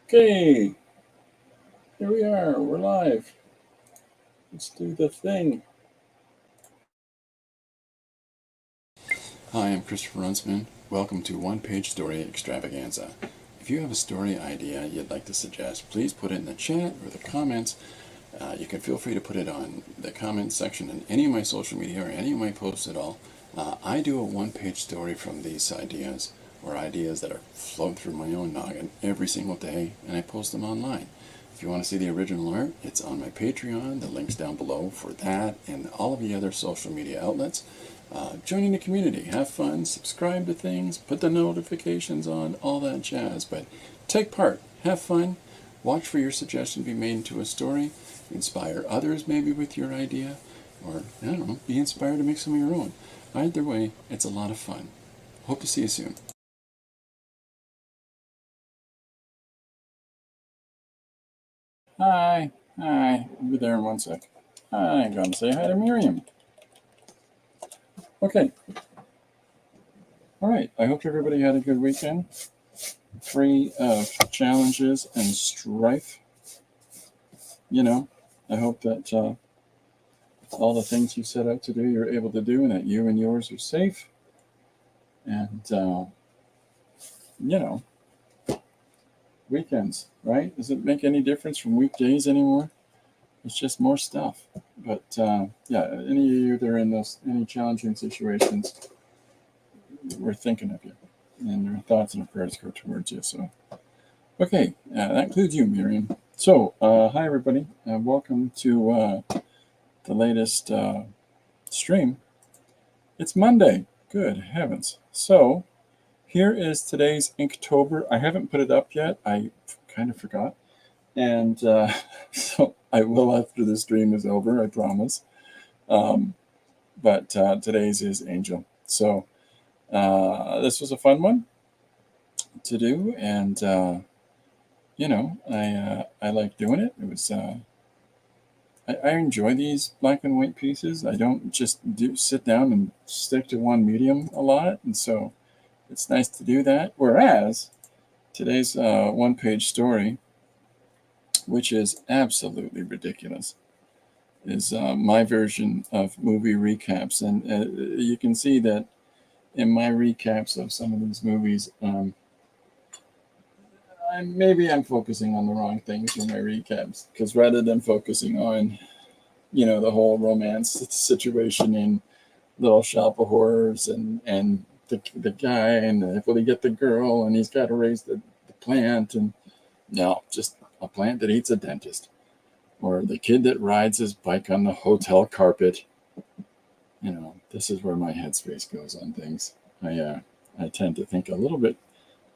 Okay, here we are. We're live. Let's do the thing. Hi, I'm Christopher Runsman. Welcome to One Page Story Extravaganza. If you have a story idea you'd like to suggest, please put it in the chat or the comments. You can feel free to put it on the comments section in any of my social media or any of my posts at all. I do a one-page story from these ideas or ideas that are flowing through my own noggin every single day, and I post them online. If you want to see the original art, it's on my Patreon. The link's down below for that and all of the other social media outlets. Joining the community, have fun, subscribe to things, put the notifications on, all that jazz. But take part, have fun, watch for your suggestion to be made into a story, inspire others maybe with your idea, or, I don't know, be inspired to make some of your own. Either way, it's a lot of fun. Hope to see you soon. Hi, I'll be there in 1 sec. I'm going to say hi to Miriam. Okay. All right, I hope everybody had a good weekend, free of challenges and strife. I hope that all the things you set out to do, you're able to do, and that you and yours are safe. And, weekends, right? Does it make any difference from weekdays anymore? It's just more stuff. But, any of you that are in any challenging situations, we're thinking of you. And our thoughts and our prayers go towards you. So, okay, that includes you, Miriam. So, hi, everybody. Welcome to the latest stream. It's Monday. Good heavens. So, here is today's Inktober. I haven't put it up yet. I kind of forgot. And so I will after the stream is over, I promise. But today's is Angel. So this was a fun one to do. And, I like doing it. It was... I enjoy these black and white pieces. I don't just sit down and stick to one medium a lot. And so it's nice to do that. Whereas today's one-page story, which is absolutely ridiculous, is my version of movie recaps. And you can see that in my recaps of some of these movies, maybe I'm focusing on the wrong things in my recaps, because rather than focusing on, the whole romance situation in Little Shop of Horrors and the guy and will he get the girl and he's got to raise the plant, and no, just a plant that eats a dentist, or the kid that rides his bike on the hotel carpet. This is where my headspace goes on things. I tend to think a little bit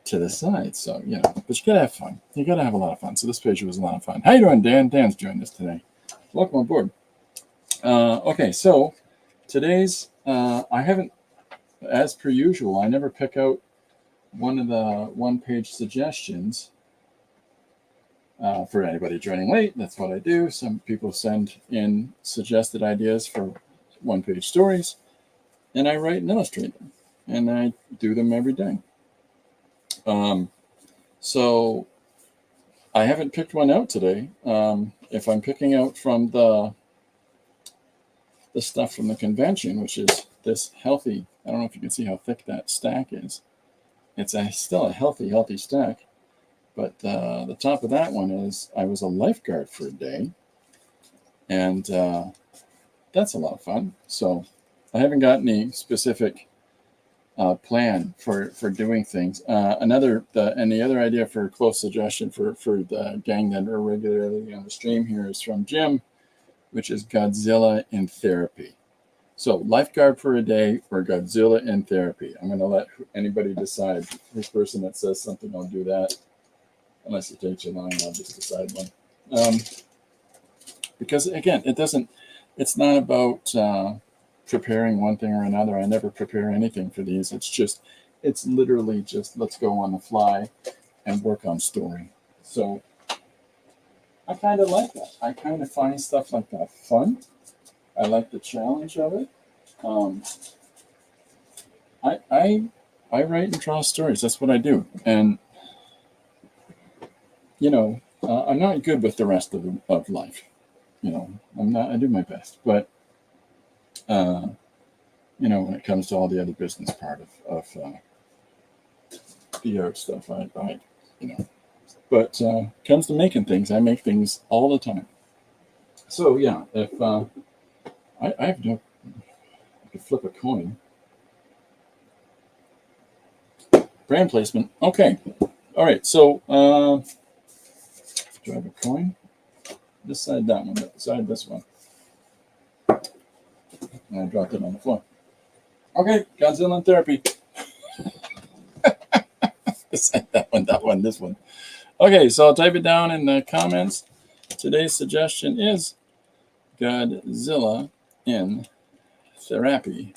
to the side, so but you gotta have fun. You gotta have a lot of fun. So this page was a lot of fun. How you doing, Dan? Dan's joined us today. Welcome aboard. Okay, so today's I haven't, as per usual, I never pick out one of the one-page suggestions for anybody joining late. That's what I do. Some people send in suggested ideas for one-page stories, and I write and illustrate them, and I do them every day. So I haven't picked one out today. If I'm picking out from the stuff from the convention, which is this healthy, I don't know if you can see how thick that stack is. It's still a healthy stack. But the top of that one is I was a lifeguard for a day. And that's a lot of fun. So I haven't got any specific plan for doing things. The other idea for a close suggestion for the gang that are regularly on the stream here is from Jim, which is Godzilla in therapy. So lifeguard for a day or Godzilla in therapy. I'm going to let anybody decide. This person that says something, I'll do that. Unless it takes you long, I'll just decide one. Because again, it's not about preparing one thing or another. I never prepare anything for these. It's literally just let's go on the fly and work on story. So I kind of like that. I kind of find stuff like that fun. I like the challenge of it. I write and draw stories. That's what I do. And you know, I'm not good with the rest of life. You know, I'm not. I do my best, but you know, when it comes to all the other business part of the art stuff, I you know, but comes to making things, I make things all the time. So yeah, if I have no, I could flip a coin. Brand placement. Okay. All right. So do I have a coin? This side, that one. That side, this one. And I dropped it on the floor. Okay. Godzilla and therapy. This side, that one, this one. Okay. So I'll type it down in the comments. Today's suggestion is Godzilla in therapy.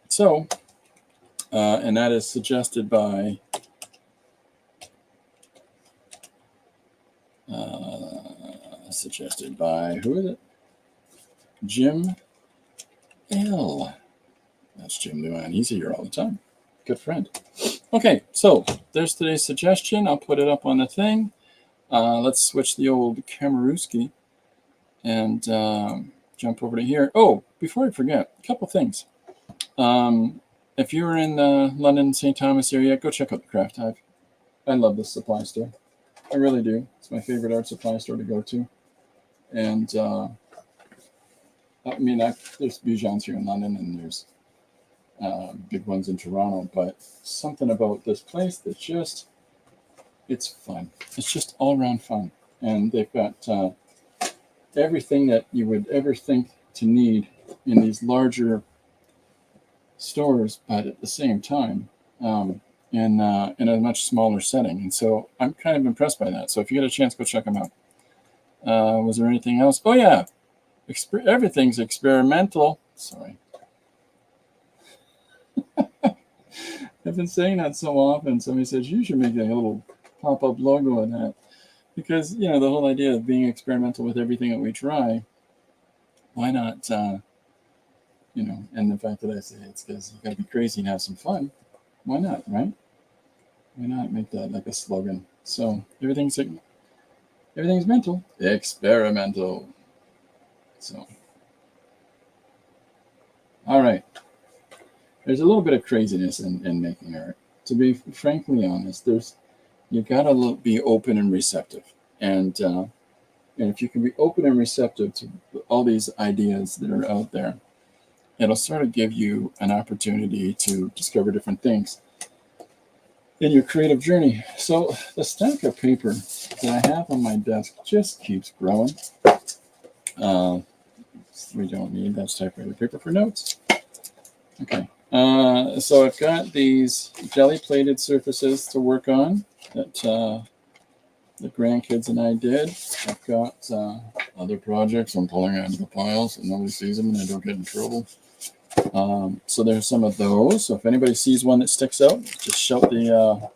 So, and that is suggested by who is it? Jim L. That's Jim Luan. He's here all the time. Good friend. Okay, so there's today's suggestion. I'll put it up on the thing. Let's switch the old Kamarooski and jump over to here. Oh, before I forget, a couple things. If you're in the London, St. Thomas area, go check out the Craft Hive. I love this supply store. I really do. It's my favorite art supply store to go to. And I mean, there's Bujans here in London, and there's big ones in Toronto, but something about this place that just, it's fun. It's just all around fun. And they've got everything that you would ever think to need in these larger stores, but at the same time, in a much smaller setting. And so I'm kind of impressed by that. So if you get a chance, go check them out. Was there anything else? Oh yeah, everything's experimental. Sorry. I've been saying that so often. Somebody says, you should make a little pop-up logo of that. Because, you know, the whole idea of being experimental with everything that we try, why not, you know, and the fact that I say it's because you got to be crazy and have some fun. Why not, right? Why not make that like a slogan? So everything's mental, experimental. So, all right. There's a little bit of craziness in making art. To be frankly honest, you gotta be open and receptive, and if you can be open and receptive to all these ideas that are out there, it'll sort of give you an opportunity to discover different things in your creative journey. So the stack of paper that I have on my desk just keeps growing. We don't need that typewriter paper for notes. Okay. So I've got these jelly-plated surfaces to work on that the grandkids and I did. I've got other projects I'm pulling out of the piles and nobody sees them and I don't get in trouble. So there's some of those. So if anybody sees one that sticks out, just shout the...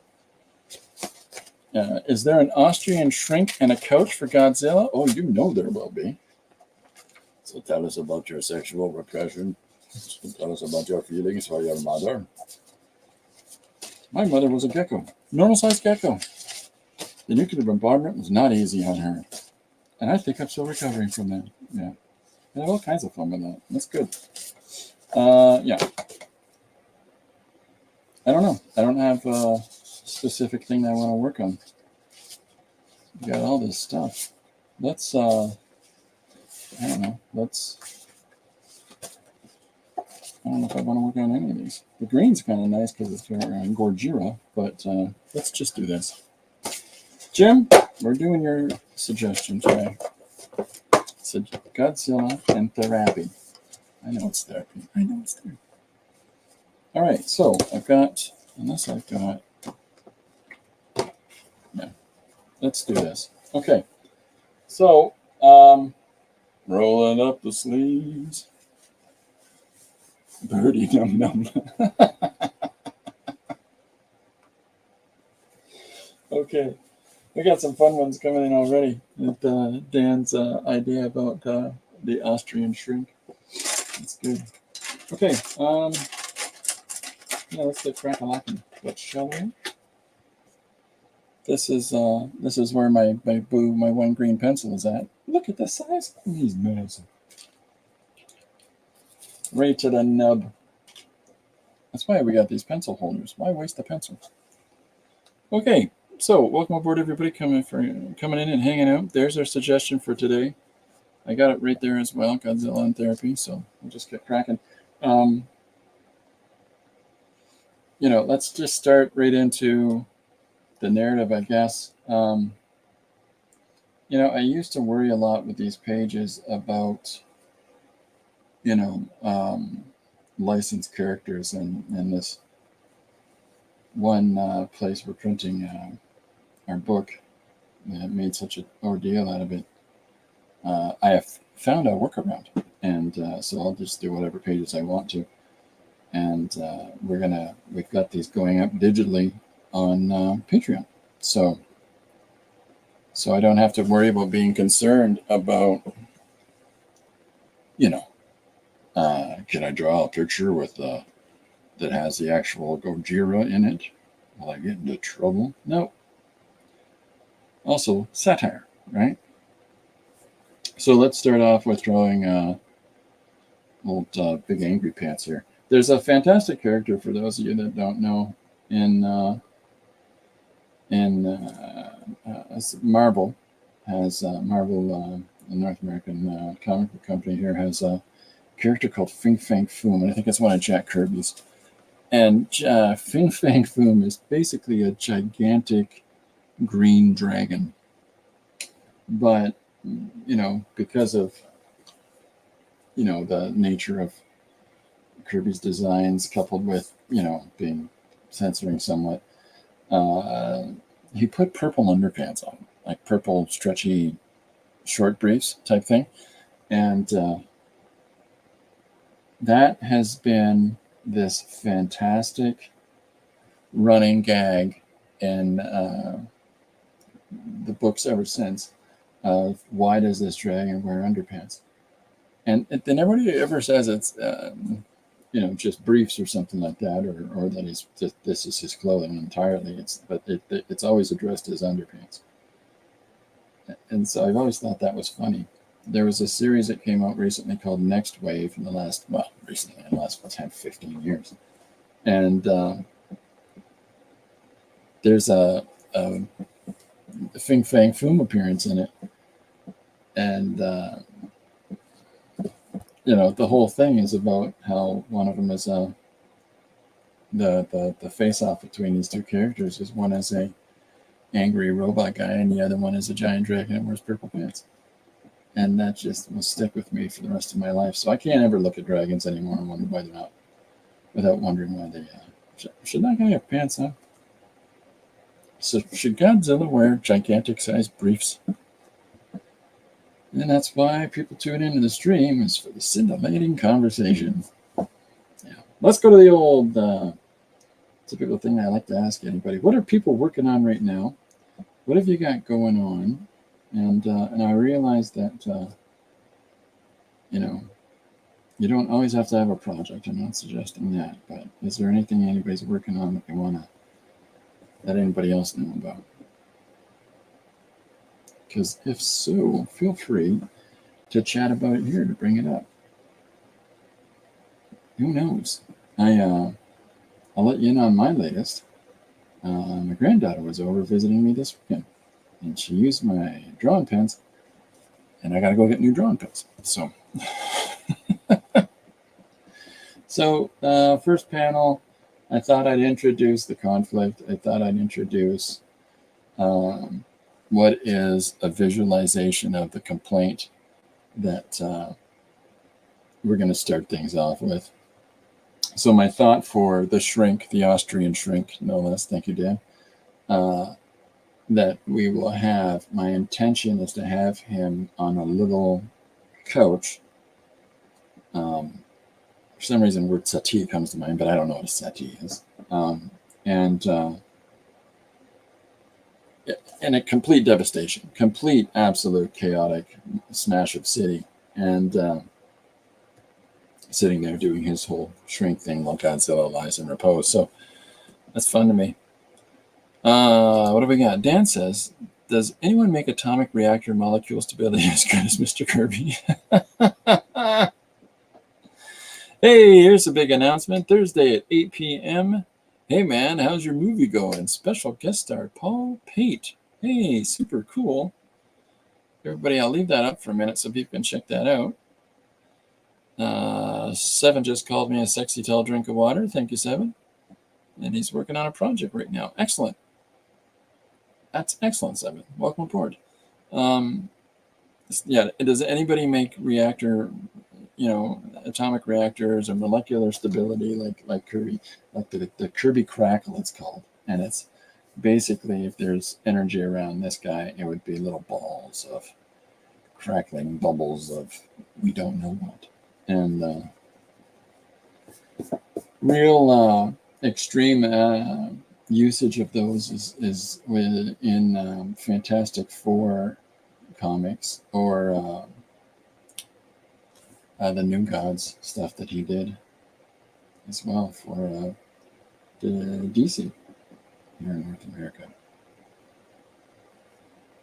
is there an Austrian shrink and a couch for Godzilla? Oh, you know there will be. So tell us about your sexual repression. Tell us about your feelings for your mother. My mother was a gecko, normal-sized gecko. The nuclear bombardment was not easy on her. And I think I'm still recovering from that. Yeah. I have all kinds of fun with that. That's good. Yeah. I don't know. I don't have a specific thing that I want to work on. We got all this stuff. Let's, I don't know. I don't know if I want to work on any of these. The green's kind of nice because it's Gorgira, but let's just do this. Jim, we're doing your suggestion today. So Godzilla and therapy. I know it's therapy. I know it's therapy. All right, so yeah, let's do this. Okay, so rolling up the sleeves. Birdie num num. Okay, we got some fun ones coming in already with Dan's idea about the Austrian shrink. That's good. Okay, yeah, let's get crack-a-lacking. But shall we? This is where my one green pencil is at. Look at the size of these nuts. Right to the nub. That's why we got these pencil holders. Why waste the pencil? Okay, so welcome aboard, everybody coming in and hanging out. There's our suggestion for today. I got it right there as well, Godzilla and Therapy. So we'll just get cracking. Let's just start right into the narrative, I guess. I used to worry a lot with these pages about, licensed characters, and this one place we're printing our book that made such an ordeal out of it. I have found a workaround, and so I'll just do whatever pages I want to. And we've got these going up digitally on Patreon. So I don't have to worry about being concerned about, can I draw a picture with that has the actual Gojira in it? Will I get into trouble? No. Also, satire, right? So let's start off with drawing old Big Angry Pants here. There's a fantastic character, for those of you that don't know, in Marvel. Marvel, the North American comic book company here, has a character called Fing Fang Foom, and I think it's one of Jack Kirby's. And Fing Fang Foom is basically a gigantic green dragon. But, because of, the nature of Kirby's designs, coupled with, being censoring somewhat, he put purple underpants on, like purple stretchy short briefs type thing. And that has been this fantastic running gag in the books ever since, of why does this dragon wear underpants? And then nobody ever says it's just briefs or something like that, or that this is his clothing entirely. It's always addressed as underpants. And so I've always thought that was funny. There was a series that came out recently called Next Wave in the last 10, 15 years. And there's a Fing Fang Foom appearance in it. And, the whole thing is about how one of them is the face-off between these two characters is one is a angry robot guy, and the other one is a giant dragon and wears purple pants. And that just will stick with me for the rest of my life. So I can't ever look at dragons anymore and wonder why they're not, without wondering why they should that guy have pants on? So should Godzilla wear gigantic-sized briefs? And that's why people tune into the stream, is for the scintillating conversation. Yeah. Let's go to the old typical thing I like to ask anybody. What are people working on right now? What have you got going on? And I realize that, you don't always have to have a project. I'm not suggesting that. But is there anything anybody's working on that they want to let anybody else know about? Because if so, feel free to chat about it here, to bring it up. Who knows? I'll let you in on my latest. My granddaughter was over visiting me this weekend, and she used my drawing pens, and I got to go get new drawing pens. So, first panel, I thought I'd introduce the conflict. I thought I'd introduce what is a visualization of the complaint that we're going to start things off with. So my thought for the shrink, the Austrian shrink, no less, thank you, Dan, that we will have, my intention is to have him on a little couch. For some reason, the word settee comes to mind, but I don't know what a settee is. And a complete devastation, complete, absolute, chaotic smash of city. And sitting there doing his whole shrink thing while Godzilla lies in repose. So that's fun to me. What do we got? Dan says, does anyone make atomic reactor molecules to be able to use good as Mr. Kirby? Hey, here's a big announcement. Thursday at 8 p.m. Hey, man, how's your movie going? Special guest star, Paul Pate. Hey, super cool. Everybody, I'll leave that up for a minute so people can check that out. Seven just called me a sexy tall drink of water. Thank you, Seven. And he's working on a project right now. Excellent. That's excellent, Seven. Welcome aboard. Yeah, does anybody make reactor, atomic reactors or molecular stability like Kirby, like the Kirby crackle it's called? And it's basically, if there's energy around this guy, it would be little balls of crackling bubbles of we don't know what. And real extreme usage of those is in Fantastic Four comics, or the New Gods stuff that he did as well for the DC here in North America.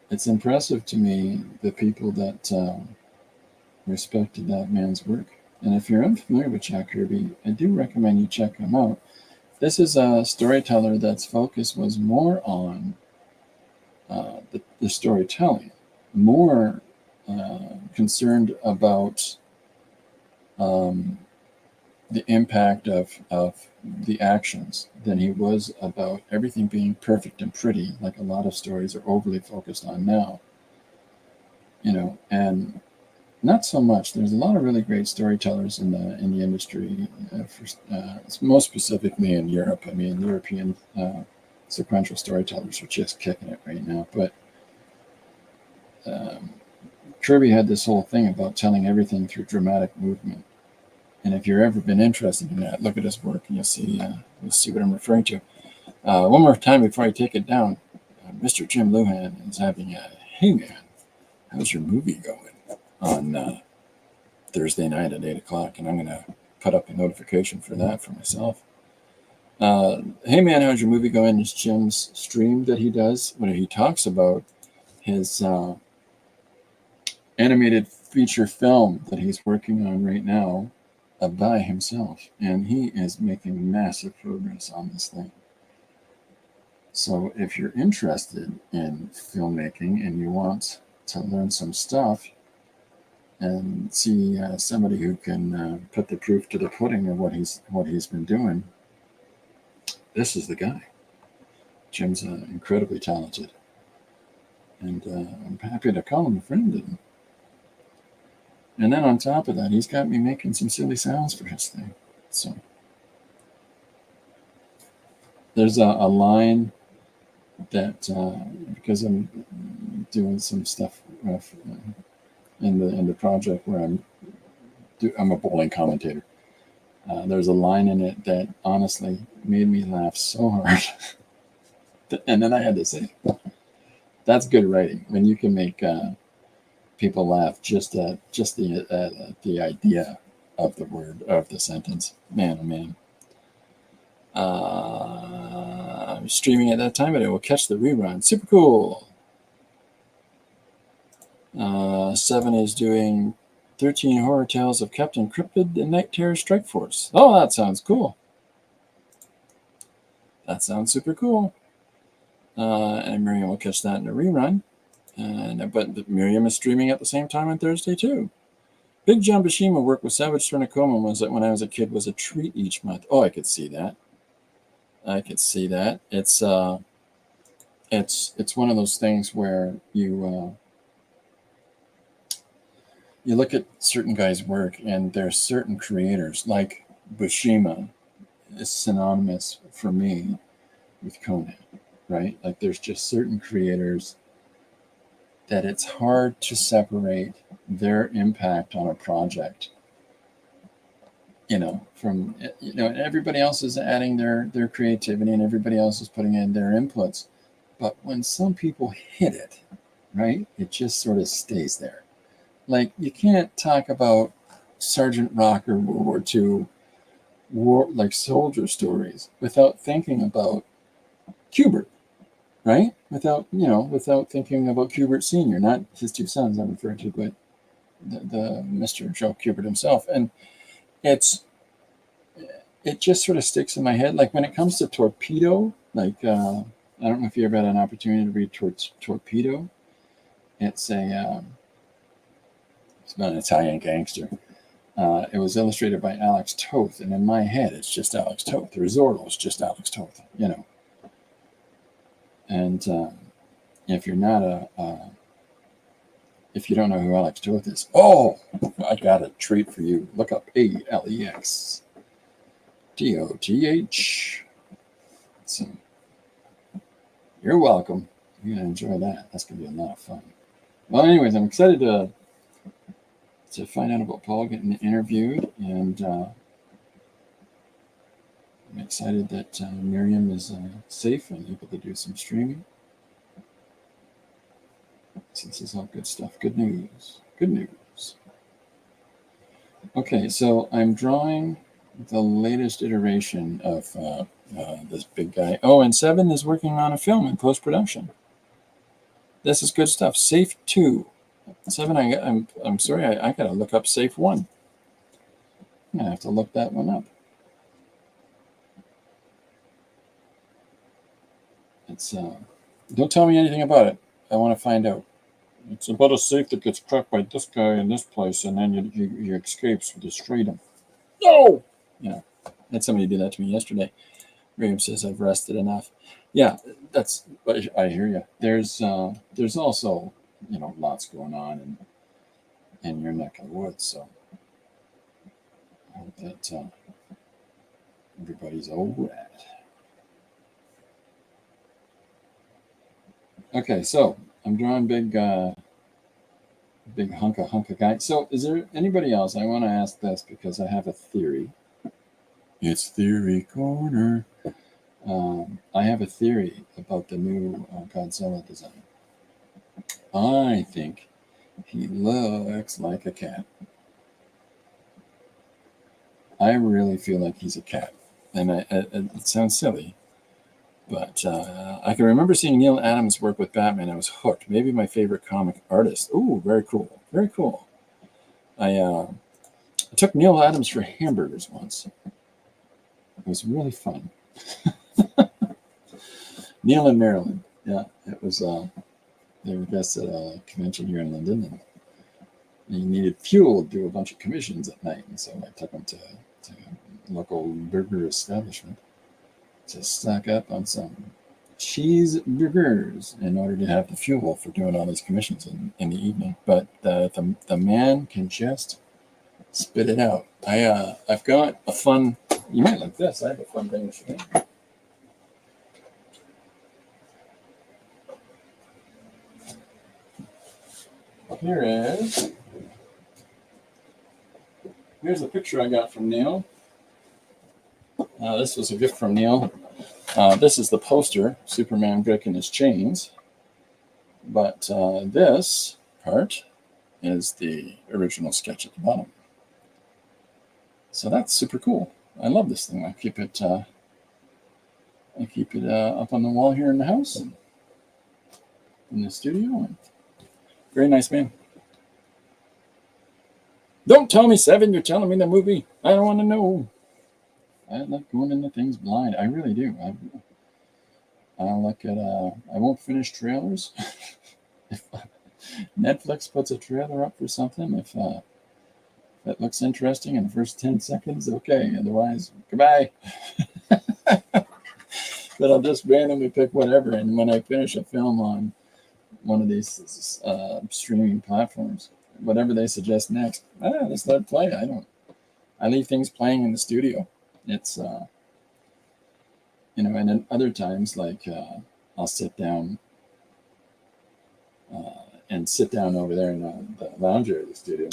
It's impressive to me, the people that respected that man's work. And if you're unfamiliar with Jack Kirby, I do recommend you check him out. This is a storyteller that's focus was more on the storytelling, more concerned about the impact of the actions than he was about everything being perfect and pretty, like a lot of stories are overly focused on now. And not so much. There's a lot of really great storytellers in the industry, most specifically in Europe. I mean, European sequential storytellers are just kicking it right now. But Kirby had this whole thing about telling everything through dramatic movement. And if you've ever been interested in that, look at his work and you'll see what I'm referring to. One more time before I take it down, Mr. Jim Luhan is having a, hey man, how's your movie going? On Thursday night at 8 o'clock, and I'm going to put up a notification for that for myself. Hey man, how's your movie going? Is Jim's stream that he does when he talks about his animated feature film that he's working on right now by himself, and he is making massive progress on this thing. So if you're interested in filmmaking and you want to learn some stuff and see somebody who can put the proof to the pudding of what he's been doing, this is the guy. Jim's incredibly talented, and I'm happy to call him a friend. And then on top of that, he's got me making some silly sounds for his thing. So there's a line that because I'm doing some stuff in the project where I'm a bowling commentator. There's a line in it that honestly made me laugh so hard, and then I had to say, "That's good writing when you can make people laugh just the idea of the word of the sentence." Man, oh man! I'm streaming at that time, but I will catch the rerun. Super cool. 7 is doing 13 Horror Tales of Captain Cryptid and Night Terror Strike Force. Oh, that sounds cool. That sounds super cool. And Miriam will catch that in a rerun. But Miriam is streaming at the same time on Thursday, too. Big John Bashima work with Savage Sternacoma when I was a kid was a treat each month. Oh, I could see that. It's one of those things where you look at certain guys' work, and there's certain creators, like Buscema is synonymous for me with Conan, right? Like there's just certain creators that it's hard to separate their impact on a project, from, everybody else is adding their creativity and everybody else is putting in their inputs. But when some people hit it, right, it just sort of stays there. Like, you can't talk about Sergeant Rocker, World War II, like soldier stories, without thinking about Kubert, right? Without thinking about Kubert Sr., not his two sons I'm referring to, but the Mr. Joe Kubert himself. And it just sort of sticks in my head. Like when it comes to Torpedo, like I don't know if you ever had an opportunity to read Torpedo. It's about an Italian gangster. It was illustrated by Alex Toth, and in my head, it's just Alex Toth. The Rizzordo is just Alex Toth, And if you're not if you don't know who Alex Toth is, oh, I got a treat for you. Look up Alex Toth. So you're welcome. You're gonna enjoy that. That's gonna be a lot of fun. Well, anyways, I'm excited to find out about Paul getting interviewed, and I'm excited that Miriam is safe and able to do some streaming. So this is all good stuff. Good news. Good news. Okay, so I'm drawing the latest iteration of this big guy. Oh, and Seven is working on a film in post-production. This is good stuff. Safe 2. Seven, I'm sorry, I gotta look up Safe 1. I'm gonna have to look that one up. It's don't tell me anything about it. I want to find out. It's about a safe that gets cracked by this guy in this place, and then you escapes with his freedom. No! I had somebody do that to me yesterday. Miriam says I've rested enough. Yeah, I hear you. There's also, lots going on in your neck of the woods, so I hope that everybody's all right. Okay, so I'm drawing big hunka guy. So is there anybody else? I want to ask this because I have a theory. It's Theory Corner. I have a theory about the new Godzilla design. I think he looks like a cat. I really feel like he's a cat. And it sounds silly, but I can remember seeing Neil Adams work with Batman. I was hooked. Maybe my favorite comic artist. Ooh, very cool. Very cool. I took Neil Adams for hamburgers once. It was really fun. Neil and Marilyn. Yeah, it was. They were guests at a convention here in London, and he needed fuel to do a bunch of commissions at night. And so I took him to a local burger establishment to stock up on some cheeseburgers in order to have the fuel for doing all these commissions in the evening. But the man can just spit it out. I've got a fun. You might like this. I have a fun thing to show you. Here's a picture I got from Neil. This was a gift from Neil. This is the poster, Superman breaking his chains. But this part is the original sketch at the bottom. So that's super cool. I love this thing. I keep it up on the wall here in the house and in the studio. Very nice man. Don't tell me, Seven, you're telling me the movie. I don't want to know. I like going into things blind. I really do. I look at, I won't finish trailers. If Netflix puts a trailer up for something, if it looks interesting in the first 10 seconds, okay. Otherwise, goodbye. But I'll just randomly pick whatever. And when I finish a film on one of these streaming platforms, whatever they suggest next, let's let it play. I leave things playing in the studio. It's, and then other times, like I'll sit down over there in the lounge area of the studio.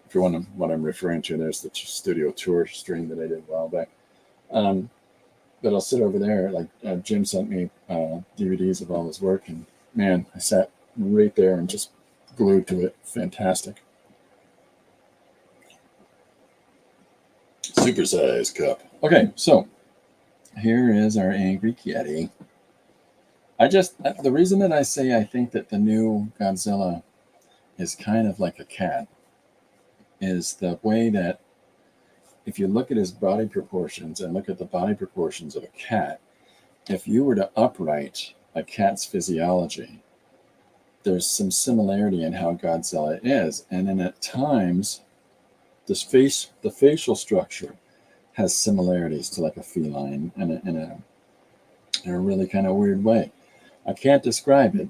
If you're wondering what I'm referring to, there's the studio tour stream that I did a while back. But I'll sit over there, like Jim sent me DVDs of all his work, and man, I sat right there and just glued to it. Fantastic. Supersized cup. Okay, so here is our angry kitty. the reason that I say I think that the new Godzilla is kind of like a cat is the way that if you look at his body proportions and look at the body proportions of a cat, if you were to upright a cat's physiology, there's some similarity in how Godzilla is. And then at times, the facial structure has similarities to like a feline in a really kind of weird way. I can't describe it,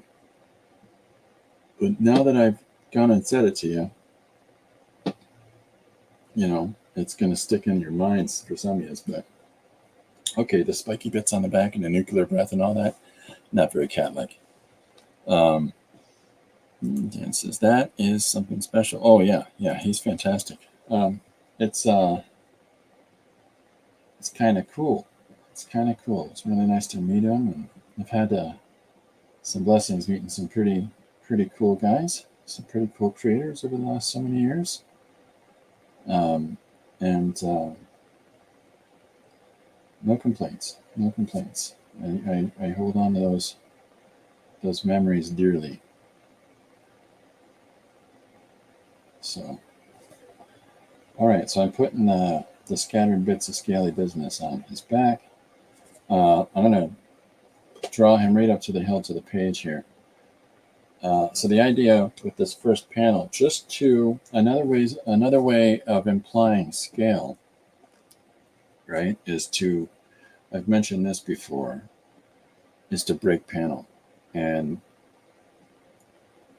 but now that I've gone and said it to you, you know, it's going to stick in your minds for some years. But okay, the spiky bits on the back and the nuclear breath and all that, not very cat-like. Dan says that is something special. Oh yeah, he's fantastic. It's kind of cool. It's kind of cool. It's really nice to meet him, and I've had some blessings meeting some pretty cool guys, some pretty cool creators over the last so many years. No complaints. No complaints. I hold on to those memories dearly. So, all right. So I'm putting the scattered bits of scaly business on his back. I'm gonna draw him right up to the hilt of the page here. So the idea with this first panel, just to another way of implying scale, right, is to, I've mentioned this before, is to break panel. And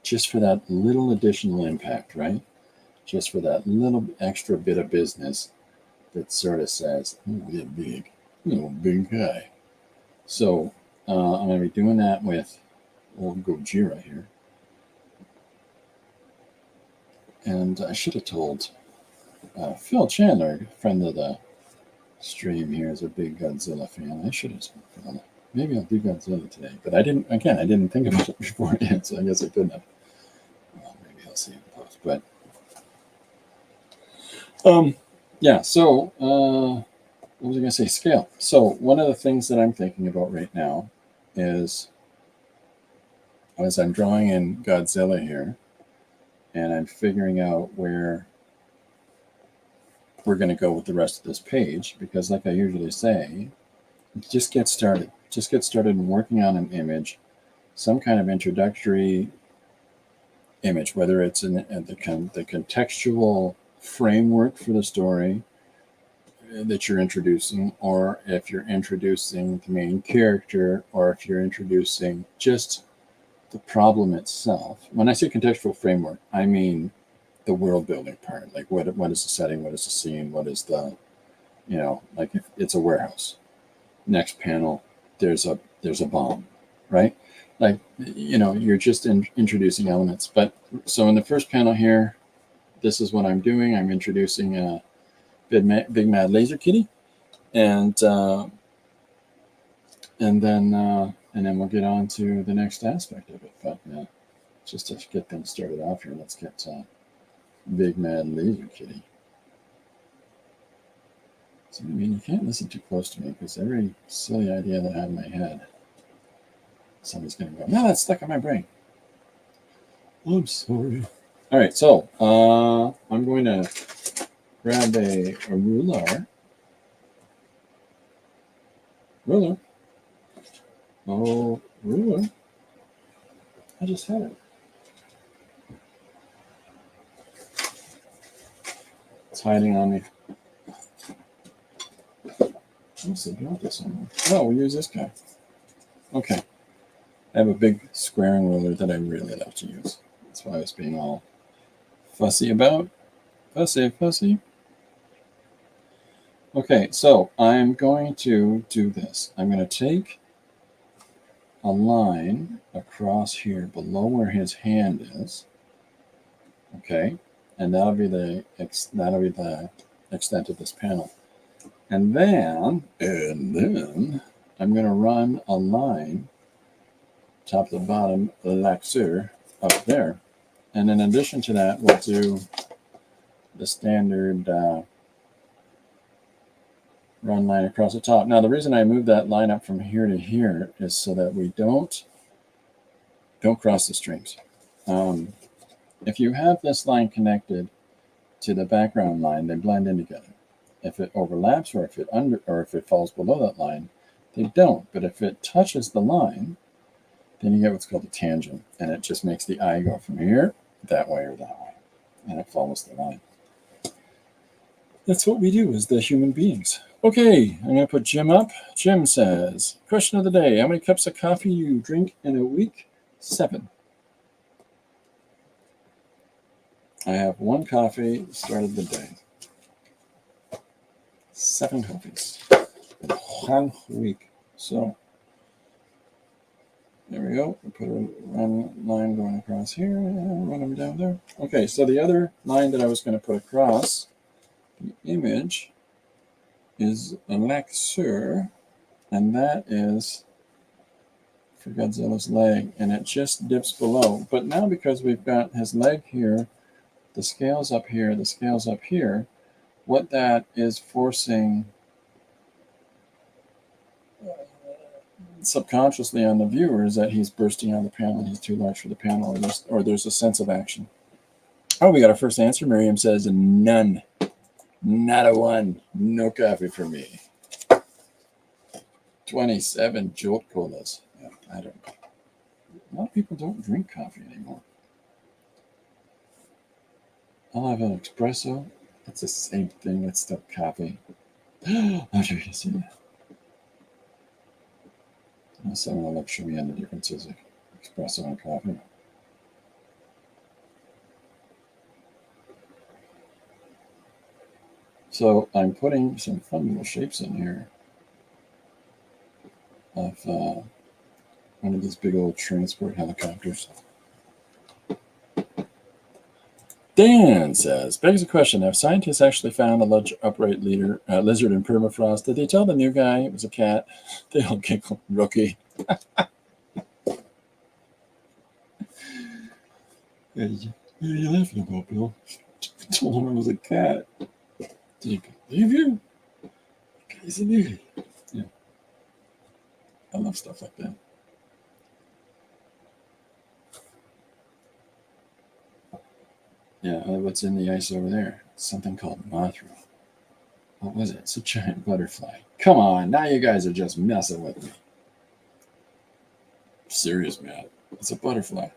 just for that little additional impact, right? Just for that little extra bit of business that sort of says, oh, you're big, big guy. So I'm going to be doing that with old Gojira here. And I should have told Phil Chandler, friend of the stream here, is a big Godzilla fan. I should have told Phil. Maybe I'll do Godzilla today. But I didn't think about it beforehand, so I guess I couldn't have. Well, maybe I'll see in the post. But yeah, so what was I going to say? Scale. So one of the things that I'm thinking about right now is, as I'm drawing in Godzilla here, and I'm figuring out where we're going to go with the rest of this page, because like I usually say, just get started. Just get started working on an image, some kind of introductory image, whether it's in the contextual framework for the story that you're introducing, or if you're introducing the main character, or if you're introducing just the problem itself. When I say contextual framework, I mean the world building part. Like what is the setting? What is the scene? What is the, like if it's a warehouse. Next panel, there's a bomb, right? Like, you're just introducing elements. But so in the first panel here, this is what I'm doing. I'm introducing a Big Mad Laser Kitty, and then we'll get on to the next aspect of it. But just to get things started off here, let's get Big Mad Laser Kitty. So, you can't listen too close to me, because every silly idea that I have in my head, somebody's going to go, no, that's stuck in my brain. I'm sorry. All right, so I'm going to grab a ruler. Oh, ruler. I just had it. It's hiding on me. I must have dropped it somewhere. Oh, we'll use this guy. Okay. I have a big squaring ruler that I really love to use. That's why I was being all fussy about. Fussy. Okay, so I'm going to do this. I'm going to take a line across here below where his hand is. Okay, and that'll be the extent of this panel. And then I'm going to run a line top to bottom like so up there. And in addition to that, we'll do the standard run line across the top. Now, the reason I moved that line up from here to here is so that we don't cross the streams. If you have this line connected to the background line, they blend in together. If it overlaps or if it falls below that line, they don't. But if it touches the line, then you get what's called a tangent, and it just makes the eye go from here that way or that way, and it follows the line. That's what we do as the human beings. Okay, I'm going to put Jim up. Jim says, question of the day, how many cups of coffee you drink in a week? 7. I have 1 coffee at the start of the day. 7 coffees in 1 week. So there we go. We put a run line going across here, run them down there. Okay, so the other line that I was going to put across the image is a Lexer, and that is for Godzilla's leg, and it just dips below. But now because we've got his leg here, the scales up here, the scales up here, what that is forcing subconsciously on the viewer is that he's bursting on the panel and he's too large for the panel, or there's a sense of action. Oh, we got our first answer. Miriam says none. Not a 1. No coffee for me. 27 Jolt Colas. Yeah, I don't know. A lot of people don't drink coffee anymore. I'll have an espresso. It's the same thing. It's still coffee. I'm sure you see that. Someone will lecture me on the differences of espresso and coffee. So I'm putting some fun little shapes in here of one of these big old transport helicopters. Dan says, begs a question. Have scientists actually found a large upright lizard in permafrost? Did they tell the new guy it was a cat? They all giggle. Rookie. What are you laughing about, Bill? I told him it was a cat. Did he believe you? He's an idiot. Yeah. I love stuff like that. Yeah, what's in the ice over there? Something called Mothra. What was it? It's a giant butterfly. Come on, now you guys are just messing with me. Serious, man. It's a butterfly.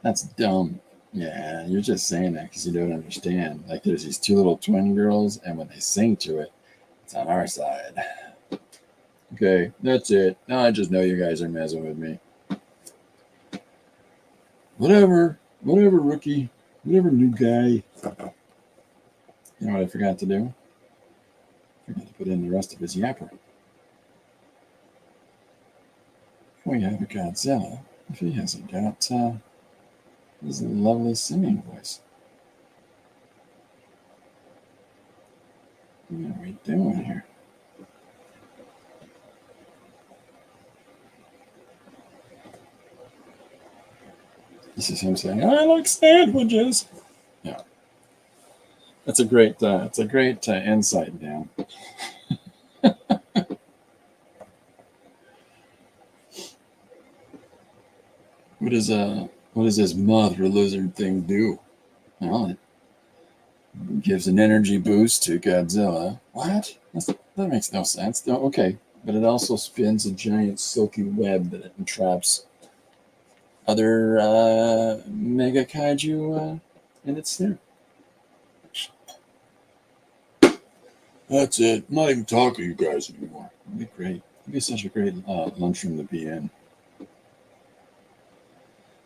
That's dumb. Yeah, you're just saying that because you don't understand. Like, there's these 2 little twin girls, and when they sing to it, it's on our side. Okay, that's it. Now I just know you guys are messing with me. Whatever, rookie. Whatever, new guy. You know what I forgot to do? I forgot to put in the rest of his yapper. We have a Godzilla if he hasn't got his lovely singing voice. What are we doing here? This is him saying, "I like sandwiches." Yeah, that's a great. It's a great insight, Dan. What does this Mothra lizard thing do? Well, it gives an energy boost to Godzilla. What? That makes no sense. No, okay, but it also spins a giant silky web that it entraps other mega kaiju in its snare. That's it. I'm not even talking to you guys anymore. It'd be great. It'd be such a great lunchroom to be in.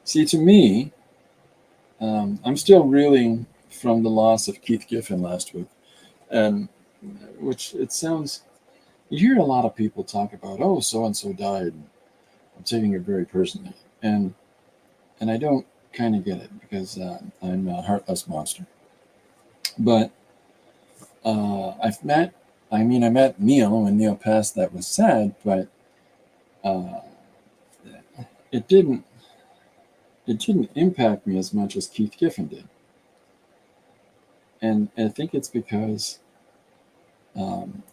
See, to me, I'm still reeling from the loss of Keith Giffen last week, and which it sounds. You hear a lot of people talk about, oh, so and so died. I'm taking it very personally, and I don't kind of get it because I'm a heartless monster. But I met Neil when Neil passed. That was sad, but it didn't impact me as much as Keith Giffen did. And I think it's because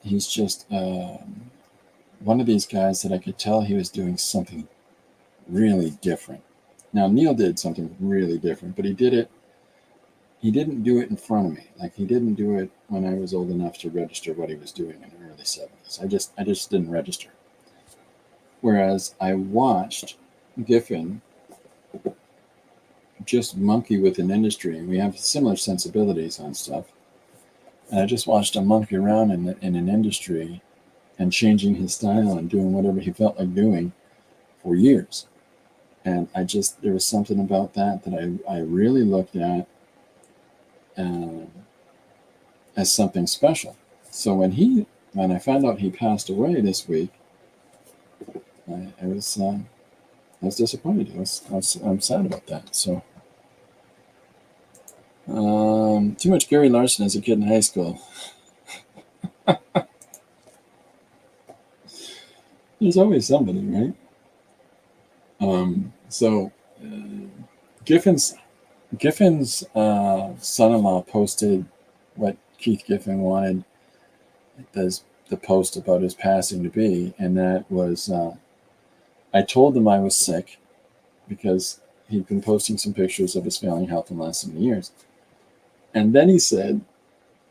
He's just one of these guys that I could tell he was doing something really different. Now, Neil did something really different, but he didn't do it in front of me. Like, he didn't do it when I was old enough to register what he was doing in the early 70s. I just didn't register. Whereas I watched Giffen just monkey with an industry, and we have similar sensibilities on stuff. And I just watched him monkey around in an industry and changing his style and doing whatever he felt like doing for years. And there was something about that I really looked at as something special. So when I found out he passed away this week, I was disappointed. I'm sad about that. So, too much Gary Larson as a kid in high school. There's always somebody, right? Giffen's son-in-law posted what Keith Giffen wanted the post about his passing to be, and that was I told him I was sick because he'd been posting some pictures of his failing health in the last 7 years. And then he said,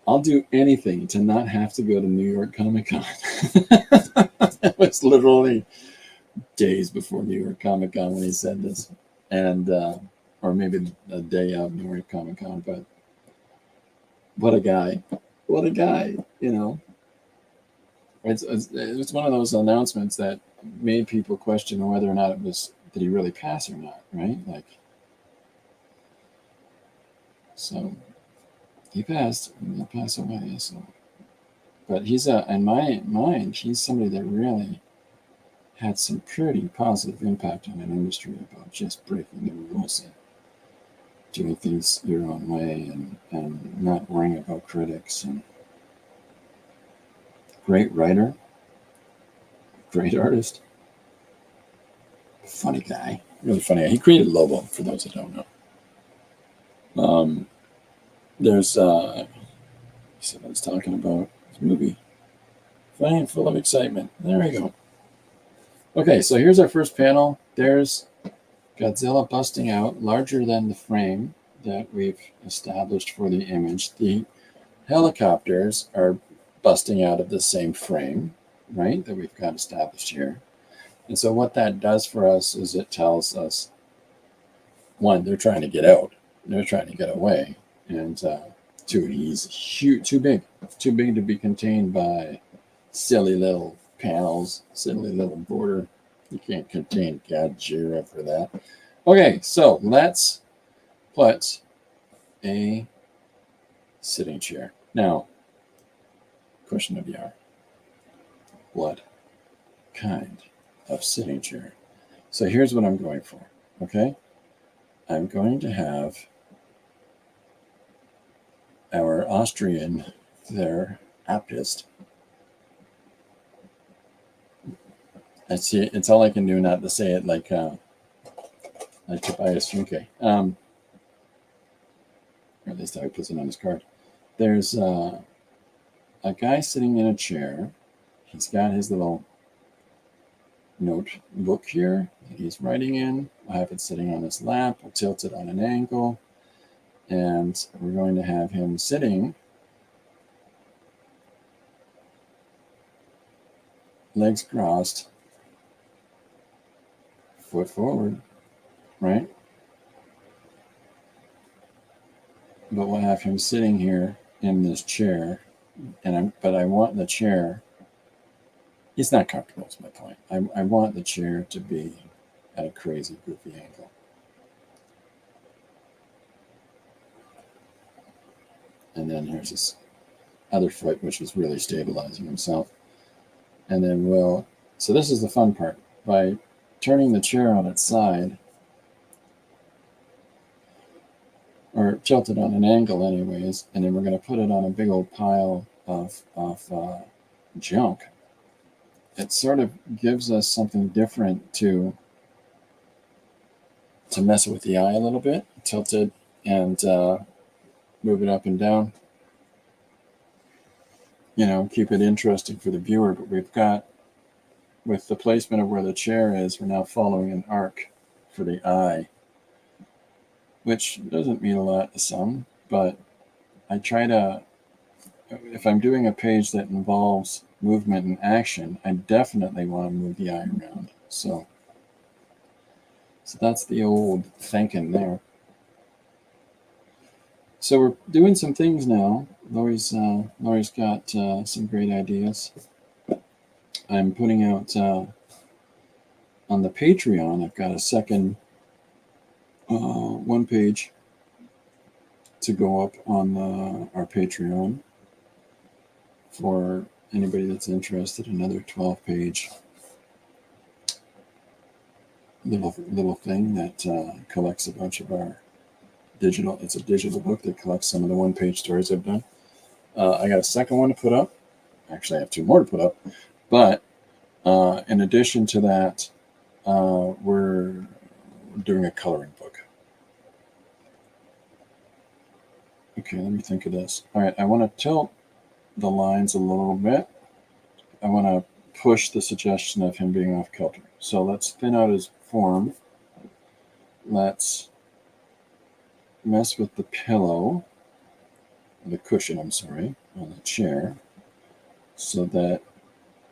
I'll do anything to not have to go to New York Comic Con. It was literally days before New York Comic Con when he said this. And, or maybe a day of New York Comic Con, but what a guy. What a guy, you know. It's one of those announcements that made people question whether or not did he really pass or not, right? Like, so he passed. He'll pass away. So, but in my mind, he's somebody that really had some pretty positive impact on an industry about just breaking the rules and doing things your own way and not worrying about critics. And great writer, great artist, funny guy, really funny guy. He created Lobo, for those that don't know. There's so I was talking about this movie, funny and full of excitement. There we go. Okay, so here's our first panel. There's Godzilla busting out, larger than the frame that we've established for the image. The helicopters are busting out of the same frame, right, that we've got established here. And so what that does for us is it tells us, one, they're trying to get out. They're trying to get away. And two, he's huge, too big to be contained by silly little panels, silly little border. You can't contain Godzilla for that. Okay, so let's put a sitting chair. Now, question of the hour. What kind of sitting chair? So here's what I'm going for, okay? I'm going to have our Austrian therapist. I see, it's all I can do not to say it like Tobias Funke. Or at least how he puts it on his card. There's a guy sitting in a chair. He's got his little notebook here that he's writing in. I have it sitting on his lap. I'll tilt it on an angle. And we're going to have him sitting, legs crossed, foot forward, right? But we'll have him sitting here in this chair, but I want the chair. He's not comfortable, is my point. I want the chair to be at a crazy, goofy angle. And then here's his other foot, which is really stabilizing himself. And then so this is the fun part. By turning the chair on its side, or tilted on an angle anyways, and then we're going to put it on a big old pile of junk, it sort of gives us something different to mess with the eye a little bit, tilt it and move it up and down. keep it interesting for the viewer. But we've got, with the placement of where the chair is, we're now following an arc for the eye, which doesn't mean a lot to some, but I try to, if I'm doing a page that involves movement and action, I definitely want to move the eye around. So that's the old thinking there. So we're doing some things now. Lori's got some great ideas. I'm putting out on the Patreon. I've got a second one page to go up on our Patreon for anybody that's interested. Another 12-page little thing that collects a bunch of our digital. It's a digital book that collects some of the one-page stories I've done. I got a second one to put up. Actually, I have 2 more to put up. But in addition to that, we're doing a coloring book. Okay, let me think of this. All right, I want to tilt the lines a little bit. I want to push the suggestion of him being off kilter. So let's thin out his form. Let's mess with the pillow, the cushion, I'm sorry, on the chair, so that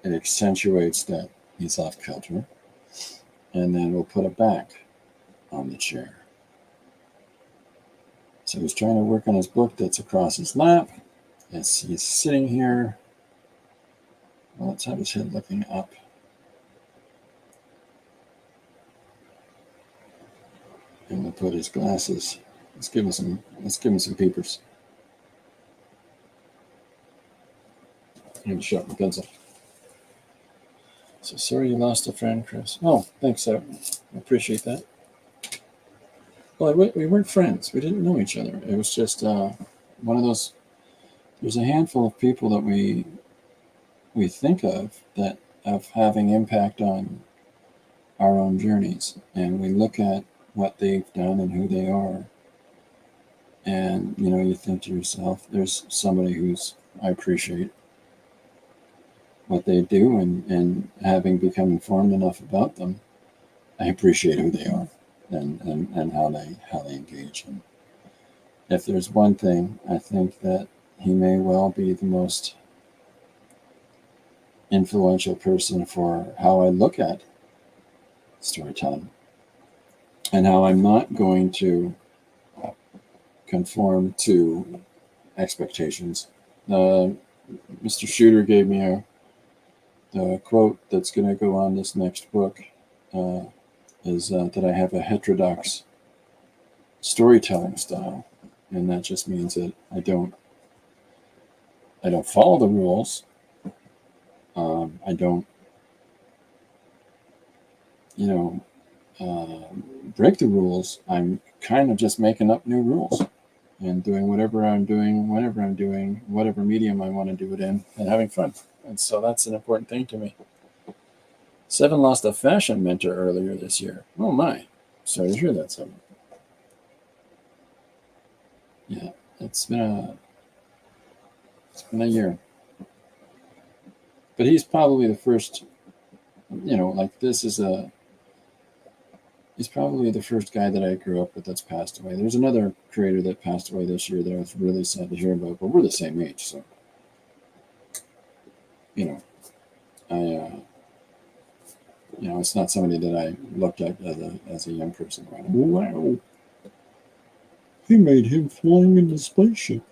it accentuates that he's off kilter. And then we'll put a back on the chair. So he's trying to work on his book that's across his lap. As he's sitting here, well, let's have his head looking up. And we'll put his glasses. Let's give him some peepers. I'm going to sharpen the pencil. So sorry you lost a friend, Chris. Oh, thanks. I appreciate that. Well, we weren't friends. We didn't know each other. It was just one of those. There's a handful of people that we think of that of having impact on our own journeys, and we look at what they've done and who they are, and you think to yourself, there's somebody who's I appreciate what they do, and having become informed enough about them, I appreciate who they are and how they engage. And if there's one thing, I think that he may well be the most influential person for how I look at storytelling and how I'm not going to conform to expectations. Mr. Shooter gave me the quote that's going to go on this next book is that I have a heterodox storytelling style, and that just means that I don't follow the rules. I don't, break the rules. I'm kind of just making up new rules and doing whatever I'm doing, whenever I'm doing, whatever medium I want to do it in, and having fun. And so that's an important thing to me. 7 lost a fashion mentor earlier this year. Oh my. Sorry to hear that, 7. Yeah, it's been a year. But he's probably the first, he's probably the first guy that I grew up with that's passed away. There's another creator that passed away this year that I was really sad to hear about, but we're the same age, so, it's not somebody that I looked at as a young person. Wow, he made him flying in the spaceship.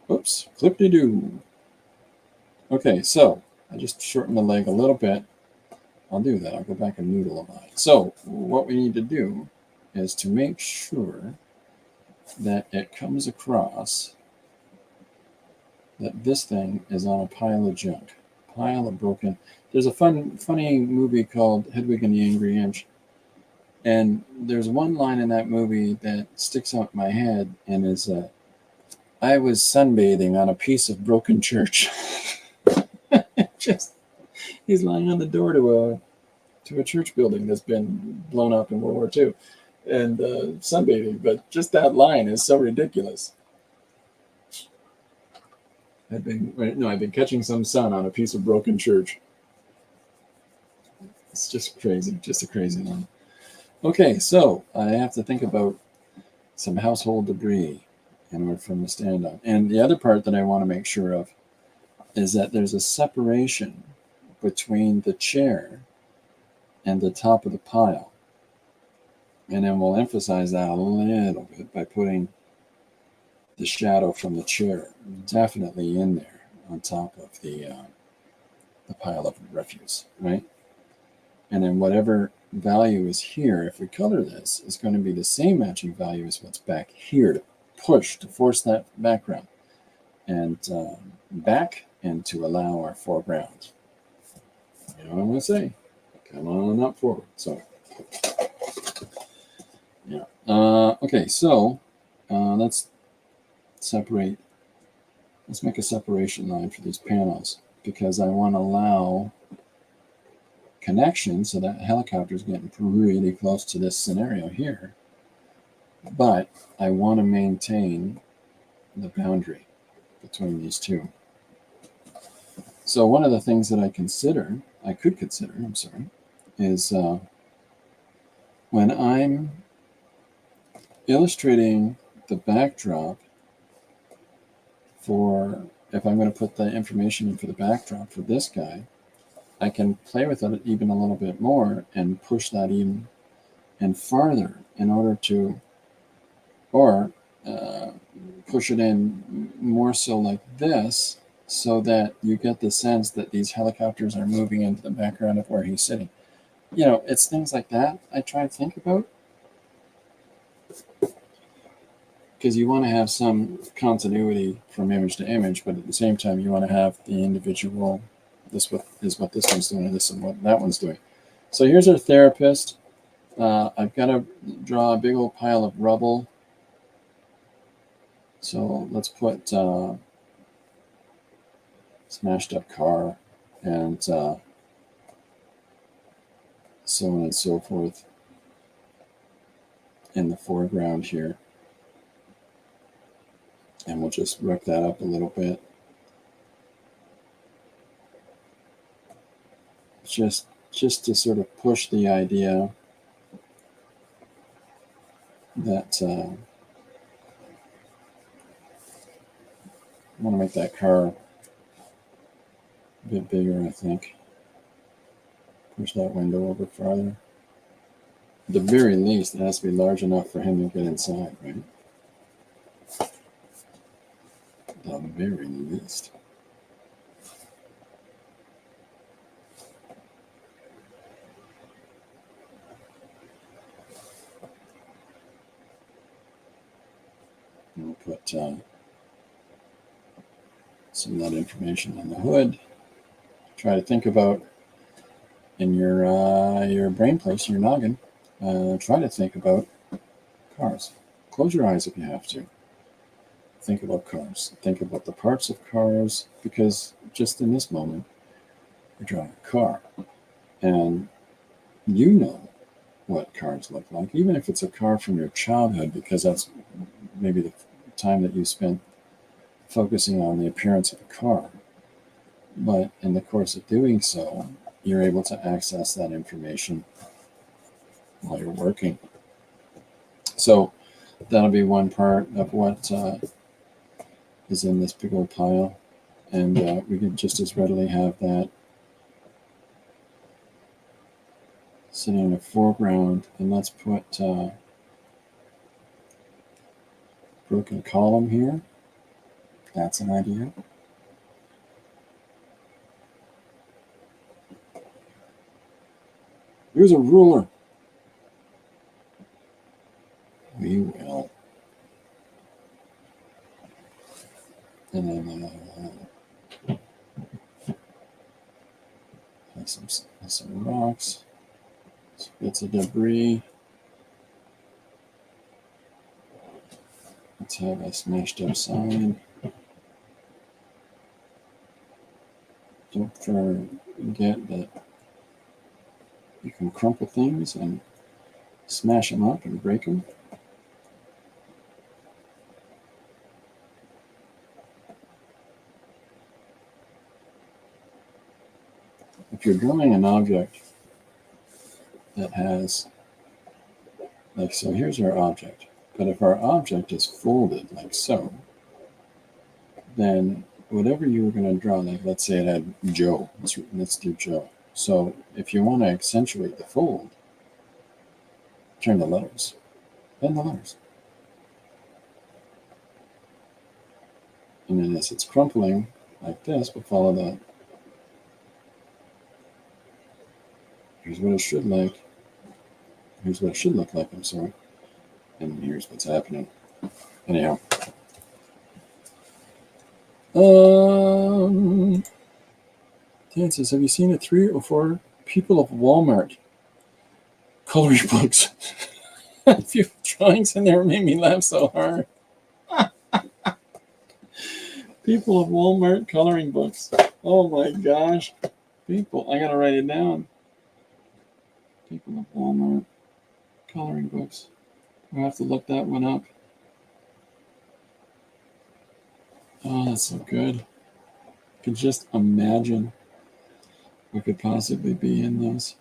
Oops, clip-de-doo. Okay, so I just shortened the leg a little bit. I'll do that. I'll go back and noodle a lot. So what we need to do is to make sure that it comes across that this thing is on a pile of junk, pile of broken. There's a funny movie called Hedwig and the Angry Inch, and there's one line in that movie that sticks out in my head, and is I was sunbathing on a piece of broken church. He's lying on the door to a church building that's been blown up in World War II, and sunbathing. But just that line is so ridiculous. I've been catching some sun on a piece of broken church. It's just crazy, just a crazy one. Okay, so I have to think about some household debris in order for them to stand on. And the other part that I want to make sure of is that there's a separation between the chair and the top of the pile. And then we'll emphasize that a little bit by putting the shadow from the chair definitely in there on top of the pile of refuse, right? And then whatever value is here, if we color this, is going to be the same matching value as what's back here to push, to force that background and back, and to allow our foreground. You know what I'm going to say? Come on up forward. So, yeah. Okay, so let's separate. Let's make a separation line for these panels because I want to allow connection so that helicopter is getting really close to this scenario here. But I want to maintain the boundary between these two. So one of the things that I could consider, is when I'm illustrating the backdrop for, if I'm going to put the information in for the backdrop for this guy, I can play with it even a little bit more and push that even and farther in order to, or push it in more so like this, so that you get the sense that these helicopters are moving into the background of where he's sitting. You know, it's things like that I try to think about, because you want to have some continuity from image to image, but at the same time you want to have the individual, this is what this one's doing, and this is what that one's doing. So here's our therapist. I've got to draw a big old pile of rubble. So let's put smashed up car and so on and so forth in the foreground here. And we'll just wreck that up a little bit. Just to sort of push the idea that I want to make that car a bit bigger, I think. Push that window over farther. At the very least, it has to be large enough for him to get inside, right? The very least. And we'll put some of that information on the hood. Try to think about in your brain place, your noggin. Try to think about cars. Close your eyes if you have to. Think about cars. Think about the parts of cars, because just in this moment, you're driving a car. And you know what cars look like, even if it's a car from your childhood, because that's maybe the time that you spent focusing on the appearance of a car. But in the course of doing so, you're able to access that information while you're working. So that'll be one part of what is in this big old pile. And we can just as readily have that sitting in the foreground. And let's put broken column here. That's an idea. Here's a ruler. We will. And then some rocks, some bits of debris. Let's have a smashed up sign. Don't forget that you can crumple things and smash them up and break them. if you're drawing an object that has, like, so here's our object. But if our object is folded like so, then whatever you were going to draw, like let's say it had Joe. Let's do Joe. So if you want to accentuate the fold, turn the letters. Bend the letters. And then as it's crumpling like this, we'll follow that. Here's what it should like. Here's what it should look like, I'm sorry. And here's what's happening. Anyhow. Dan says, have you seen the 3 or 4 people of Walmart coloring books? A few drawings in there made me laugh so hard. People of Walmart coloring books. Oh my gosh. People, I gotta write it down. People of Walmart coloring books. I have to look that one up. Oh, that's so good. I could just imagine what could possibly be in those.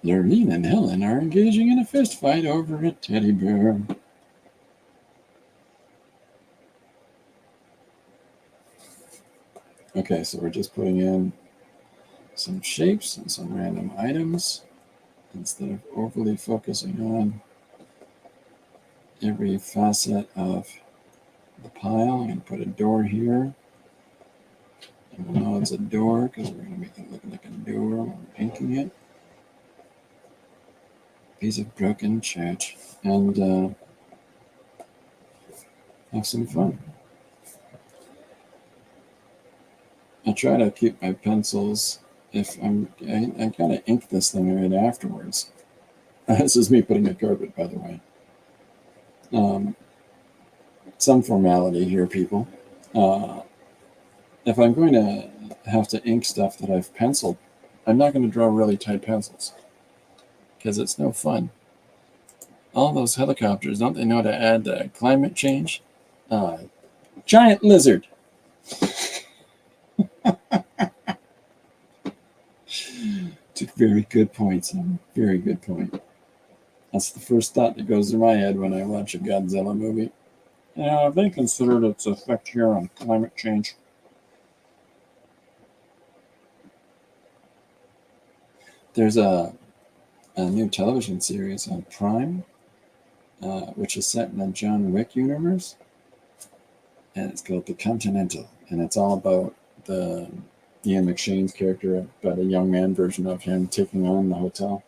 Lurleen and Helen are engaging in a fist fight over a teddy bear. Okay, so we're just putting in some shapes and some random items instead of overly focusing on every facet of the pile. I'm going to put a door here. And we'll know it's a door because we're going to make it look like a door when we're inking it. Piece of broken church. And have some fun. I try to keep my pencils, if I gotta ink this thing right afterwards. This is me putting a carpet, by the way. Some formality here, people. If I'm going to have to ink stuff that I've penciled, I'm not going to draw really tight pencils because it's no fun. All those helicopters, don't they know to add climate change? Giant lizard. It's a very good point, Sam. Very good point. That's the first thought that goes through my head when I watch a Godzilla movie. Have they considered its effect here on climate change? There's a new television series on Prime, which is set in the John Wick universe, and it's called The Continental, and it's all about the Ian McShane's character, about a young man version of him taking on the hotel.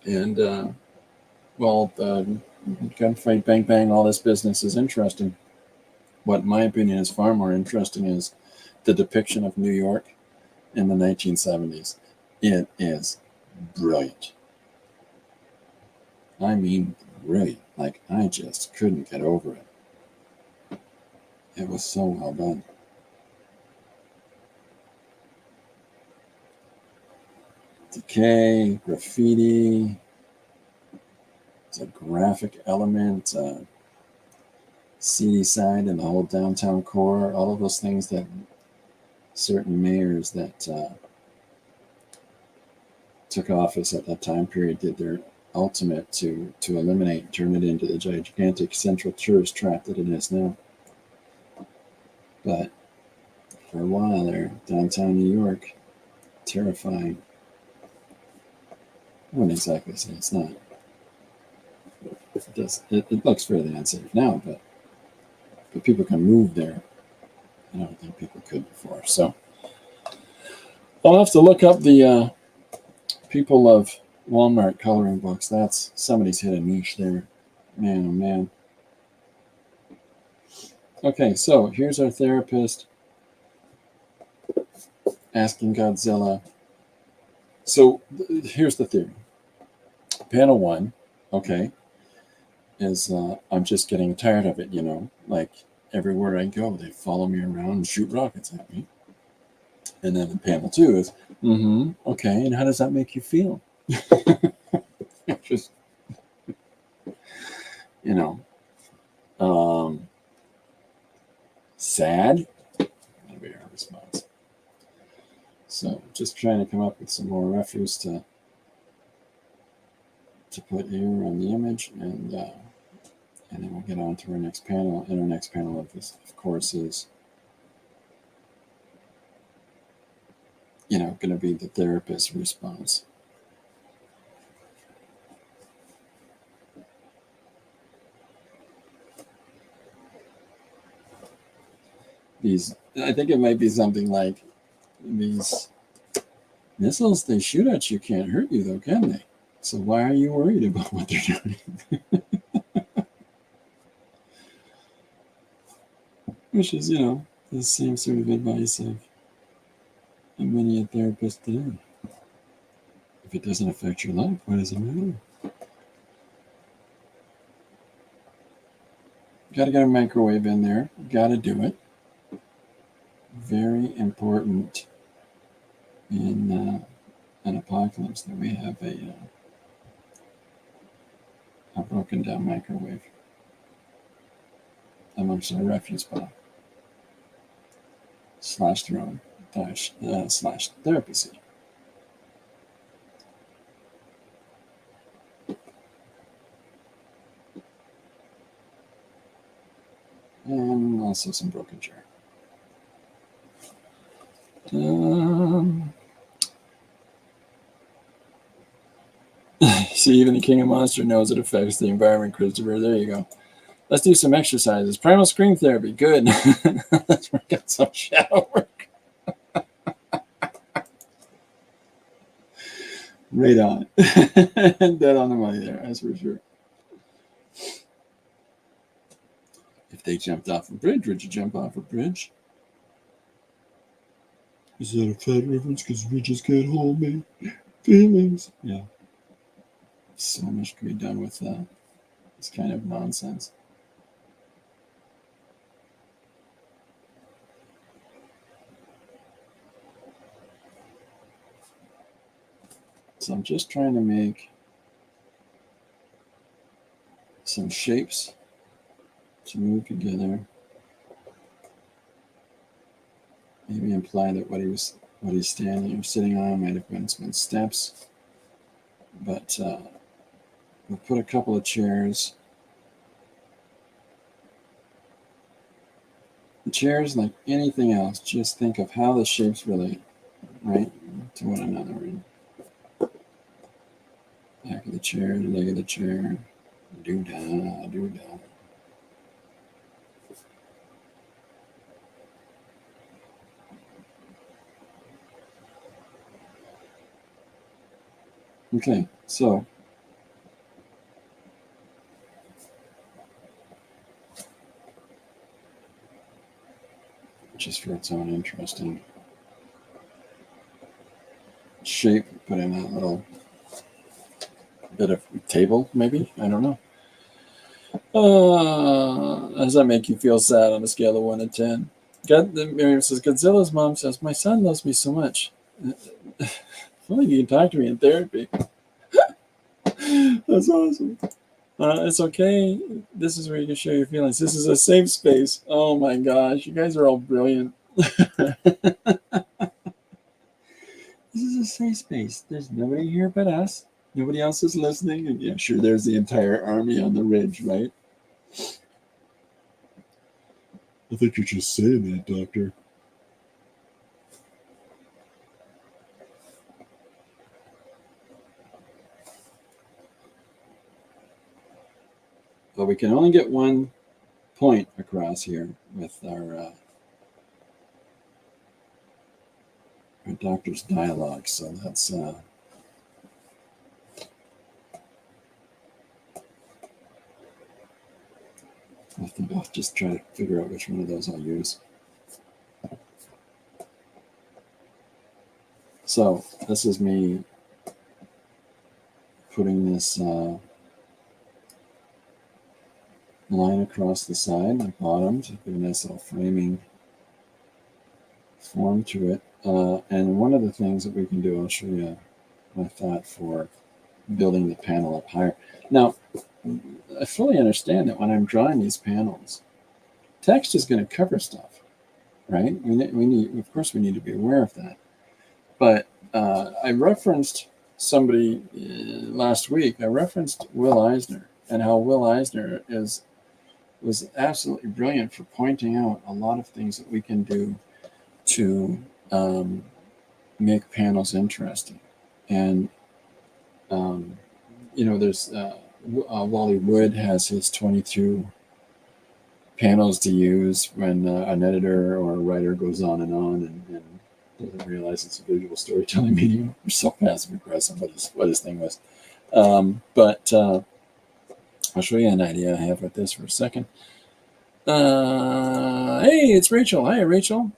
And, well, the gunfight, bang, bang, all this business is interesting. What, in my opinion, is far more interesting is the depiction of New York in the 1970s. It is brilliant. I mean, brilliant. Like, I just couldn't get over it. It was so well done. Decay, graffiti, it's a graphic element, seedy side and the whole downtown core, all of those things that certain mayors that took office at that time period did their ultimate to eliminate and turn it into the gigantic central tourist trap that it is now. But for a while there, downtown New York, terrifying. I wouldn't exactly say it's not. It looks fairly unsafe now, but people can move there. I don't think people could before. So I'll have to look up the people of Walmart coloring books. That's somebody's hit a niche there. Man, oh man. Okay, so here's our therapist asking Godzilla. So here's the theory. Panel 1, okay, is I'm just getting tired of it, you know, like everywhere I go, they follow me around and shoot rockets at me. And then panel 2 is, okay, and how does that make you feel? Just, you know, Sad? That'll be our response. So just trying to come up with some more refuse to put here on the image, and then we'll get on to our next panel. And our next panel of this, of course, is going to be the therapist's response. I think it might be something like, these missiles they shoot at you can't hurt you though, can they? So why are you worried about what they're doing? Which is, the same sort of advice of many a therapist today. If it doesn't affect your life, why does it matter? Got to get a microwave in there. Got to do it. Very important in an apocalypse that we have a broken down microwave amongst our refuse pile / throne / therapy seat. And also some broken chair. See, even the King of Monster knows it affects the environment, Christopher. There you go. Let's do some exercises. Primal scream therapy. Good. Let's work out some shadow work. Right on. Dead on the money there, that's for sure. If they jumped off a bridge, would you jump off a bridge? Is that a fat reference? Because bridges can't hold me. Feelings. Yeah. So much can be done with this kind of nonsense. So I'm just trying to make some shapes to move together. Maybe imply that what he's standing or sitting on might have been some steps. But we'll put a couple of chairs. The chairs, like anything else, just think of how the shapes relate, right, to one another. And back of the chair, leg of the chair, doo-dah, doo-dah. Okay, so just for its own interesting shape, put in that little bit of table, maybe? I don't know. Does that make you feel sad on a scale of 1 to 10? Miriam says, Godzilla's mom says, my son loves me so much. If only you can talk to me in therapy. That's awesome. It's okay. This is where you can share your feelings. This is a safe space. Oh my gosh, you guys are all brilliant. This is a safe space. There's nobody here but us. Nobody else is listening. And yeah, sure, there's the entire army on the ridge, right? I think you're just saying that, Doctor. But we can only get one point across here with our doctor's dialogue. So that's I'll just try to figure out which one of those I'll use. So this is me putting this line across the side, the bottom, to give a nice little framing form to it. And one of the things that we can do, I'll show you my thought for building the panel up higher. Now, I fully understand that when I'm drawing these panels, text is going to cover stuff, right? Of course, we need to be aware of that. But I referenced somebody last week. I referenced Will Eisner and how Will Eisner was absolutely brilliant for pointing out a lot of things that we can do to make panels interesting. And there's Wally Wood has his 22 panels to use when an editor or a writer goes on and doesn't realize it's a visual storytelling medium. We're so passive aggressive what his thing was. But I'll show you an idea I have with this for a second. Hey, it's Rachel. Hi, Rachel.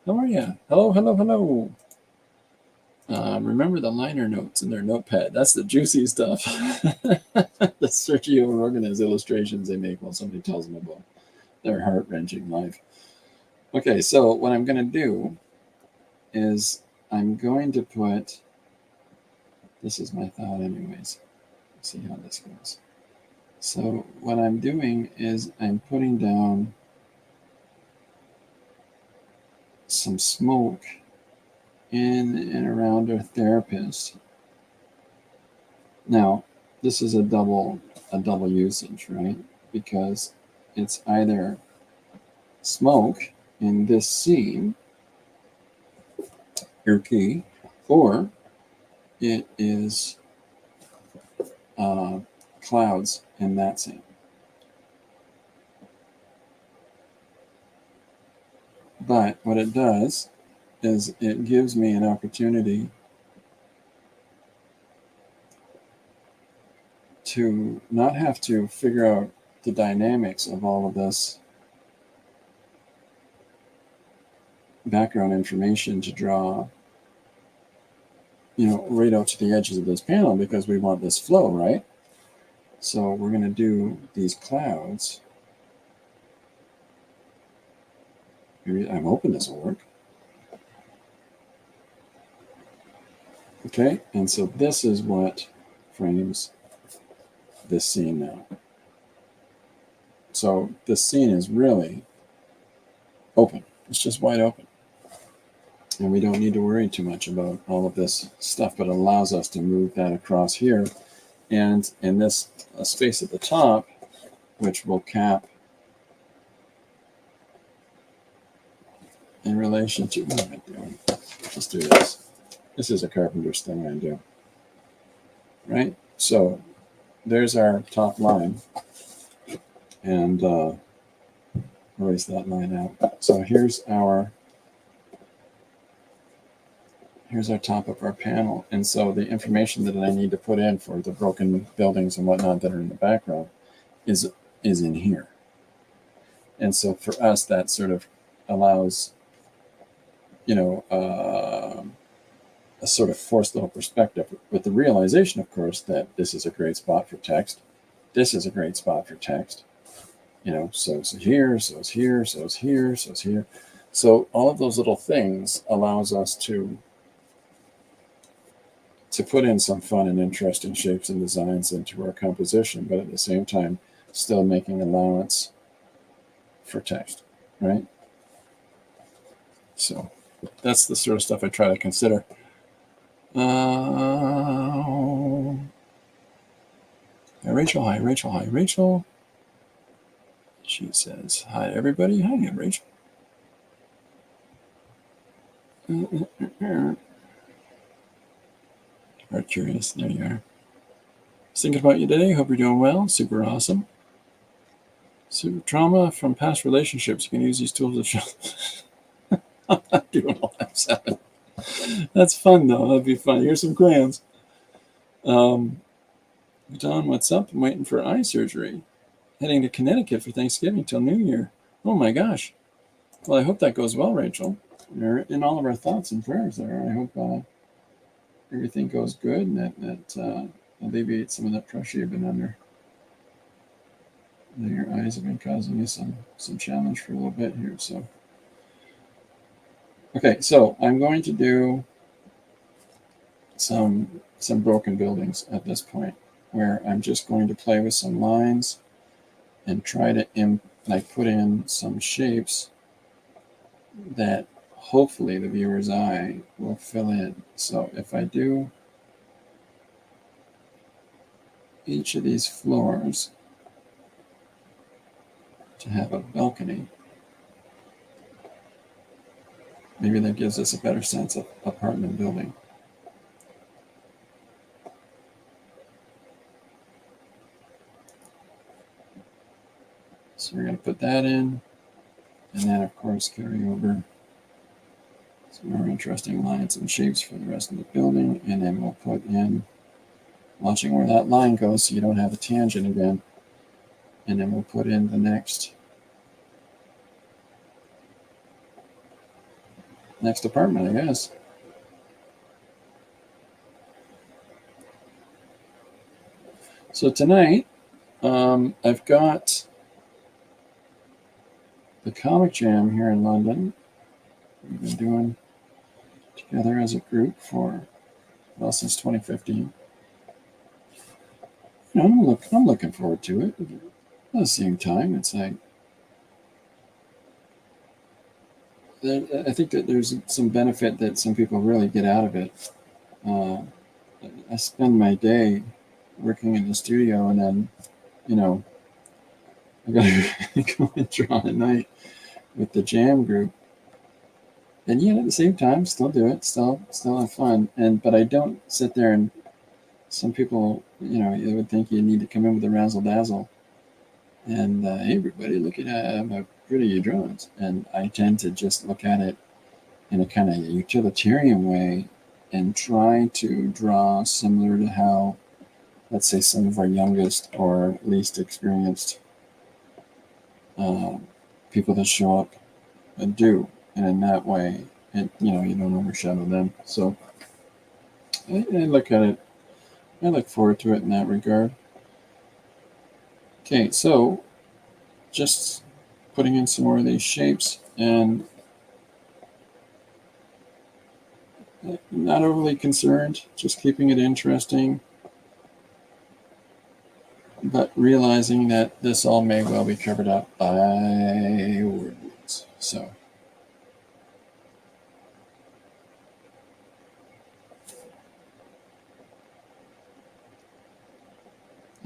How are you? Hello, hello, hello. Remember the liner notes in their notepad. That's the juicy stuff. The Sergio Aragonés illustrations they make while somebody tells them about their heart-wrenching life. Okay, so what I'm going to do is I'm going to put, this is my thought anyways. Let's see how this goes. So what I'm doing is I'm putting down some smoke in and around our therapist. Now, this is a double usage, right? Because it's either smoke in this scene, your key, or it is clouds in that scene. But what it does is it gives me an opportunity to not have to figure out the dynamics of all of this background information to draw, right out to the edges of this panel, because we want this flow, right? So we're going to do these clouds. I'm hoping this will work. Okay, and so this is what frames this scene now. So this scene is really open. It's just wide open. And we don't need to worry too much about all of this stuff, but it allows us to move that across here. And in this space at the top, which will cap in relation to, what am I doing? Let's do this. This is a carpenter's thing I do. Right? So there's our top line. And erase that line out. So here's our top of our panel. And so the information that I need to put in for the broken buildings and whatnot that are in the background is in here. And so for us, that sort of allows, a sort of forced little perspective, with the realization, of course, that this is a great spot for text. This is a great spot for text. So it's here, so it's here, so it's here, so it's here. So all of those little things allows us to put in some fun and interesting shapes and designs into our composition, but at the same time, still making allowance for text, right? So that's the sort of stuff I try to consider. Rachel, hi, Rachel, hi, Rachel. She says, hi, everybody. Hi, Rachel. Are curious. There you are. Just thinking about you today. Hope you're doing well. Super awesome. Super trauma from past relationships. You can use these tools to show. I'm not doing all that seven. That's fun, though. That'd be fun. Here's some crayons. Don, what's up? I'm waiting for eye surgery. Heading to Connecticut for Thanksgiving till New Year. Oh my gosh. Well, I hope that goes well, Rachel. You're in all of our thoughts and prayers there. I hope everything goes good and that alleviates some of that pressure you've been under. Your eyes have been causing you some challenge for a little bit here. So, okay, so I'm going to do some broken buildings at this point, where I'm just going to play with some lines and try to I put in some shapes that hopefully the viewer's eye will fill in. So if I do each of these floors to have a balcony, maybe that gives us a better sense of apartment building. So we're going to put that in, and then of course carry over some more interesting lines and shapes for the rest of the building, and then we'll put in, watching where that line goes so you don't have a tangent again, and then we'll put in the next apartment, I guess. So tonight, I've got the Comic Jam here in London. We've been doing together as a group since 2015. I'm looking forward to it. At the same time, it's like I think that there's some benefit that some people really get out of it. I spend my day working in the studio, and then, I gotta go and draw at night with the jam group. And yet at the same time, still do it, still have fun. But I don't sit there and some people, you would think you need to come in with a razzle dazzle. And hey, everybody, look at how pretty your drawings. And I tend to just look at it in a kind of utilitarian way and try to draw similar to how, let's say, some of our youngest or least experienced people that show up and do. And in that way, you don't overshadow them. So I look at it, I look forward to it in that regard. Okay, so just putting in some more of these shapes, and not overly concerned, just keeping it interesting, but realizing that this all may well be covered up by word words. So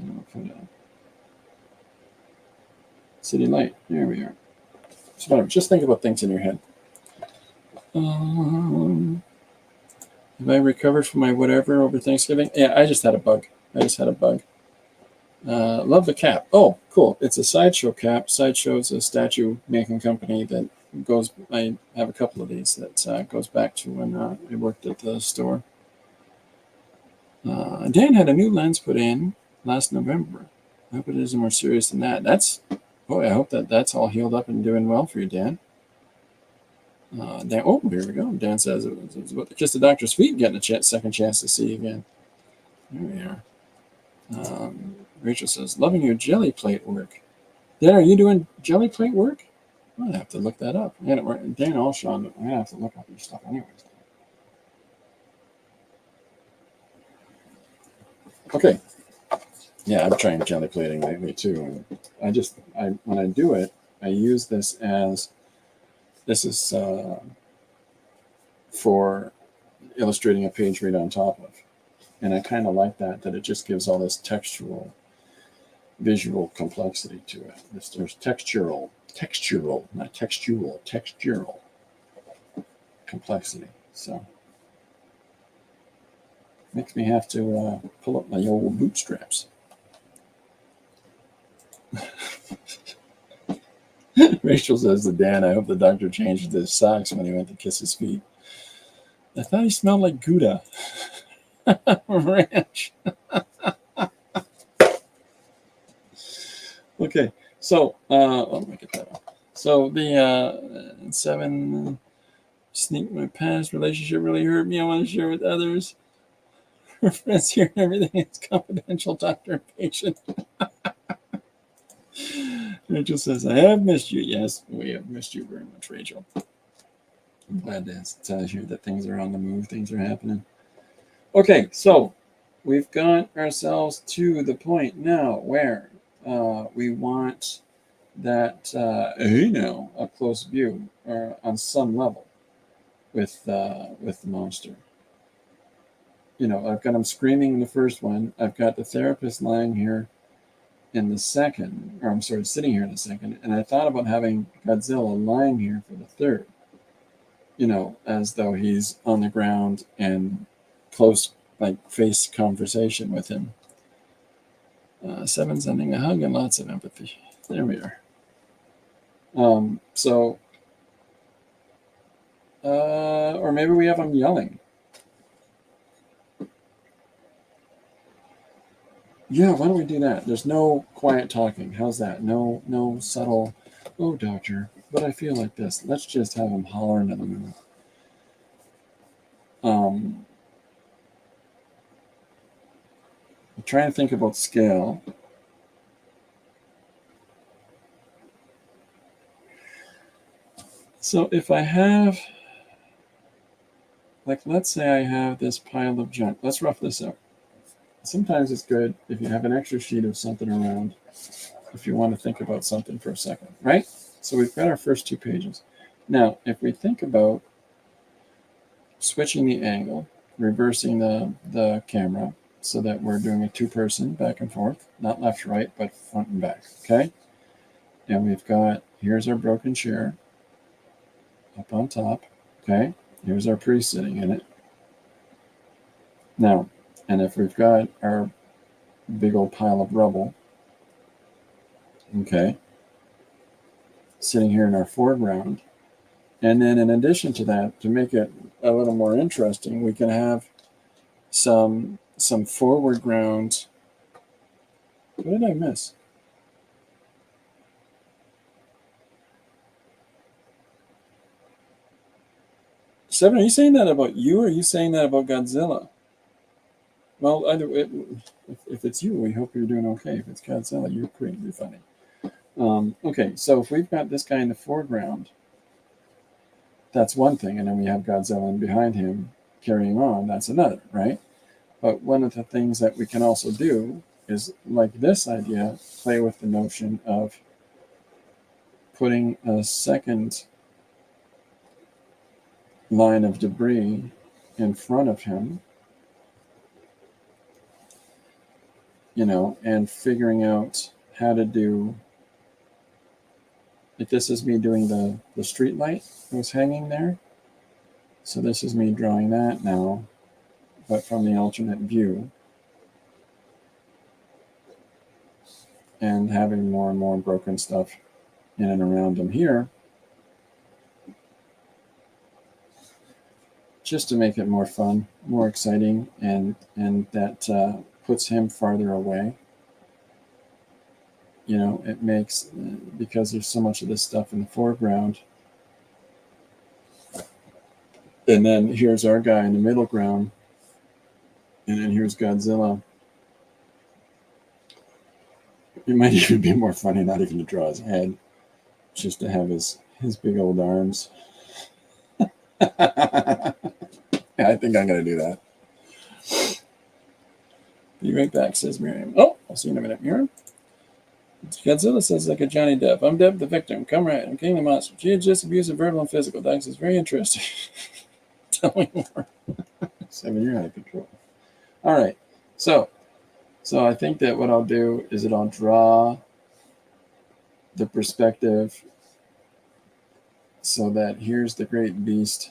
I'll put a city light. There we are. So whatever, just think about things in your head. Have I recovered from my whatever over Thanksgiving? Yeah, I just had a bug. Love the cap. Oh, cool. It's a Sideshow cap. Sideshow is a statue making company that goes, I have a couple of these that goes back to when I worked at the store. Dan had a new lens put in last November. I hope it isn't more serious than that. I hope that's all healed up and doing well for you, Dan. Dan, oh, here we go. Dan says it was about to kiss the doctor's feet and getting a second chance to see you again. There we are. Rachel says, loving your jelly plate work. Dan, are you doing jelly plate work? I'm going to have to look that up. Dan Alshon, I'm going to have to look up your stuff anyways. Okay. Yeah, I'm trying jelly plating lately too. And when I do it, I use this is for illustrating a page right on top of. And I kind of like that it just gives all this textual, visual complexity to it. There's textural, not textual complexity. So makes me have to pull up my old bootstraps. Rachel says to Dan, I hope the doctor changed his socks when he went to kiss his feet. I thought he smelled like Gouda. Ranch. Okay, so let me get that off. So the 7 sneak my past relationship really hurt me. I want to share with others. Her friends here and everything is confidential, doctor and patient. Rachel says, I have missed you. Yes, we have missed you very much, Rachel. I'm glad to hear that things are on the move, things are happening. Okay, so we've got ourselves to the point now where we want that up close view or on some level with the monster. I've got him screaming in the first one. I've got the therapist lying here in the second, or I'm sorry, sitting here in the second. And I thought about having Godzilla lying here for the third, as though he's on the ground and close, like face conversation with him. 7 sending a hug and lots of empathy. There we are. Or maybe we have him yelling. Yeah, why don't we do that? There's no quiet talking. How's that? No subtle, oh, doctor, but I feel like this. Let's just have him holler into the moon. I'm trying to think about scale. So if I have, like, let's say I have this pile of junk. Let's rough this out. Sometimes it's good if you have an extra sheet of something around if you want to think about something for a second, right? So we've got our first 2 pages. Now, if we think about switching the angle, reversing the camera so that we're doing a 2-person back and forth, not left, right, but front and back, okay? And we've got, here's our broken chair up on top, okay? Here's our priest sitting in it. Now, and if we've got our big old pile of rubble, okay, sitting here in our foreground, and then in addition to that, to make it a little more interesting, we can have some forward ground. What did I miss? Seven, are you saying that about you, or are you saying that about Godzilla? Well, either if it's you, we hope you're doing okay. If it's Godzilla, you're crazy funny. Okay, so if we've got this guy in the foreground, that's one thing, and then we have Godzilla in behind him carrying on, that's another, right? But one of the things that we can also do is, like this idea, play with the notion of putting a second line of debris in front of him, and figuring out how to do, like this is me doing the street light that was hanging there. So this is me drawing that now, but from the alternate view, and having more and more broken stuff in and around him here, just to make it more fun, more exciting, and that puts him farther away. It makes, because there's so much of this stuff in the foreground, and then here's our guy in the middle ground, and then here's Godzilla. It might even be more funny not even to draw his head, just to have his big old arms. Yeah, I think I'm going to do that. Be right back, says Miriam. Oh, I'll see you in a minute, Miriam. Godzilla says like a Johnny Depp. I'm Depp the victim. Come right. I'm King the monster. She had just abusive verbal and physical. Thanks. It's very interesting. Tell me more. 7, you're out of control. All right. So I think that what I'll do is that I'll draw the perspective so that here's the great beast.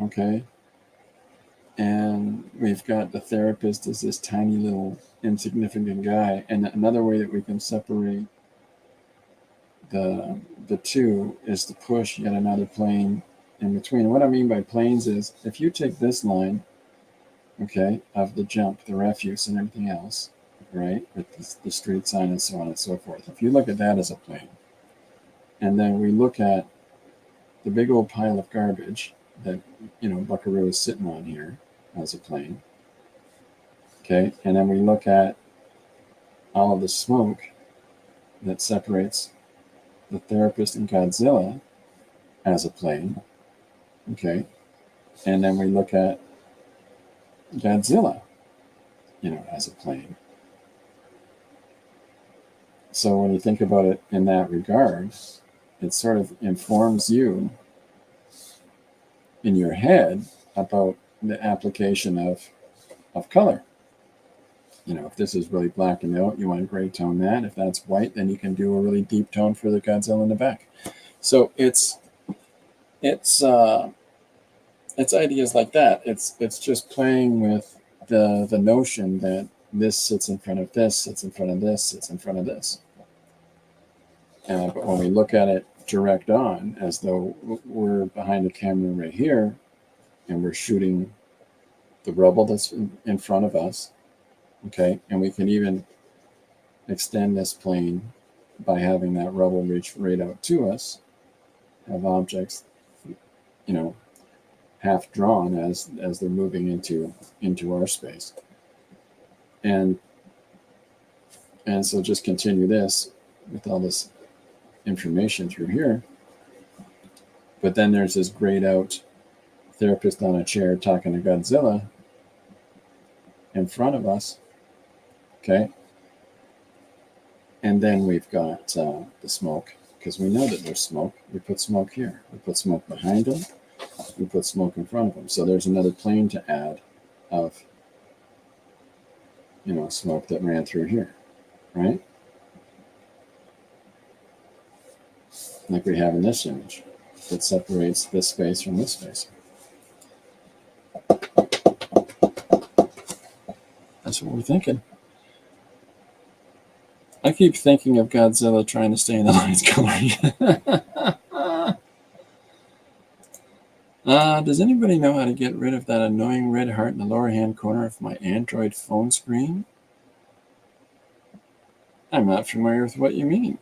Okay. And we've got the therapist as this tiny little insignificant guy. And another way that we can separate the two is to push yet another plane in between. What I mean by planes is if you take this line, okay, of the jump, the refuse and everything else, right, with the street sign and so on and so forth, if you look at that as a plane, and then we look at the big old pile of garbage that, Buckaroo is sitting on here as a plane, okay, and then we look at all of the smoke that separates the therapist and Godzilla as a plane, okay, and then we look at Godzilla, as a plane. So when you think about it in that regard, it sort of informs you in your head about the application of color. You know, if this is really black and out, you want to gray tone that. If that's white, then you can do a really deep tone for the Godzilla in the back. So it's ideas like that. It's just playing with the notion that this sits in front of this, sits in front of this, sits in front of this. But when we look at it direct on, as though we're behind the camera right here, and we're shooting the rubble that's in front of us, okay, and we can even extend this plane by having that rubble reach right out to us, have objects, you know, half drawn as they're moving into our space. And so just continue this with all this information through here. But then there's this grayed out therapist on a chair talking to Godzilla in front of us, okay? And then we've got the smoke, because we know that there's smoke. We put smoke here. We put smoke behind them. We put smoke in front of them. So there's another plane to add of, you know, smoke that ran through here, right? Like we have in this image that separates this space from this space. That's what we're thinking. I keep thinking of Godzilla trying to stay in the lines color. Does anybody know how to get rid of that annoying red heart in the lower hand corner of my Android phone screen? I'm not familiar with what you mean.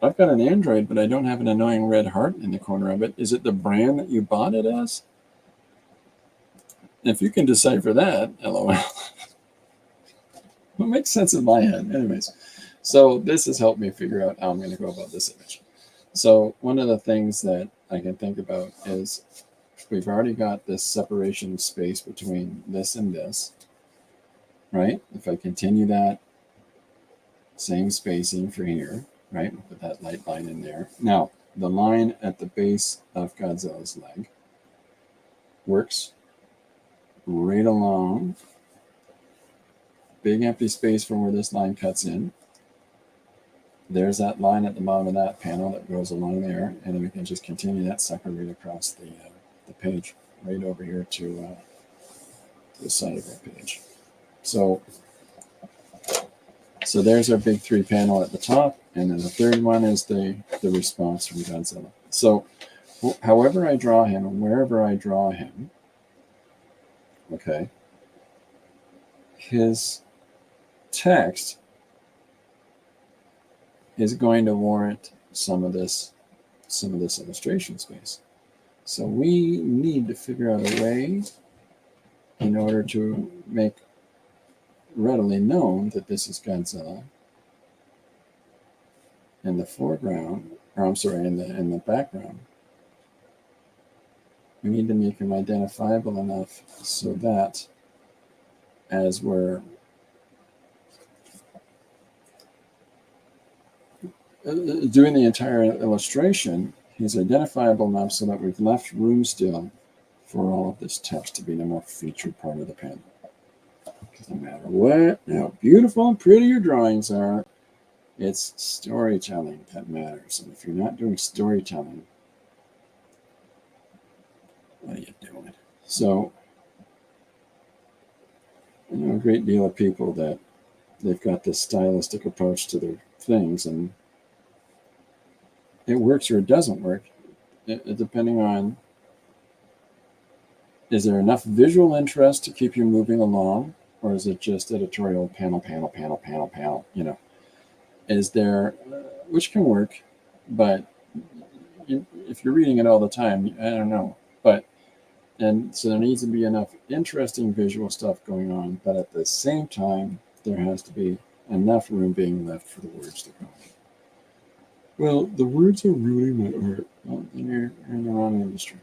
I've got an Android, but I don't have an annoying red heart in the corner of it. Is it the brand that you bought it as? If you can decipher that, LOL. It makes sense in my head. Anyways, so this has helped me figure out how I'm going to go about this image. So one of the things that I can think about is we've already got this separation space between this and this, right? If I continue that same spacing for here, right? Put that light line in there. Now, the line at the base of Godzilla's leg works right along. Big empty space from where this line cuts in. There's that line at the bottom of that panel that goes along there, and then we can just continue that sucker right across the page, right over here to the side of our page. So there's our big 3 panel at the top, and then the third one is the response from Godzilla. So however I draw him and wherever I draw him, okay, his text is going to warrant some of this illustration space. So we need to figure out a way in order to make readily known that this is Godzilla in the foreground, or I'm sorry, in the background. We need to make him identifiable enough so that as we're doing the entire illustration, he's identifiable enough so that we've left room still for all of this text to be the more featured part of the panel. Because no matter what, how beautiful and pretty your drawings are, it's storytelling that matters. And if you're not doing storytelling, what are you doing? So, I know a great deal of people that they've got this stylistic approach to their things, and it works or it doesn't work, depending on, is there enough visual interest to keep you moving along, or is it just editorial panel, you know? Is there, which can work, but if you're reading it all the time, I don't know. And so there needs to be enough interesting visual stuff going on, but at the same time, there has to be enough room being left for the words to go. Well, the words are ruining my art. Well, you're in the wrong industry.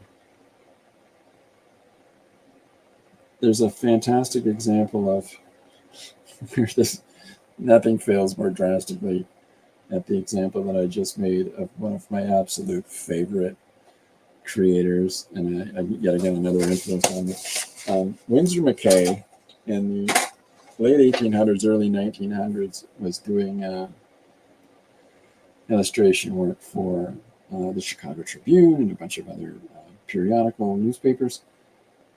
There's a fantastic example of where this nothing fails more drastically at the example that I just made of one of my absolute favorite creators, and I yet again another influence on me. Winsor McCay in the late 1800s, early 1900s was doing illustration work for the Chicago Tribune and a bunch of other periodical newspapers.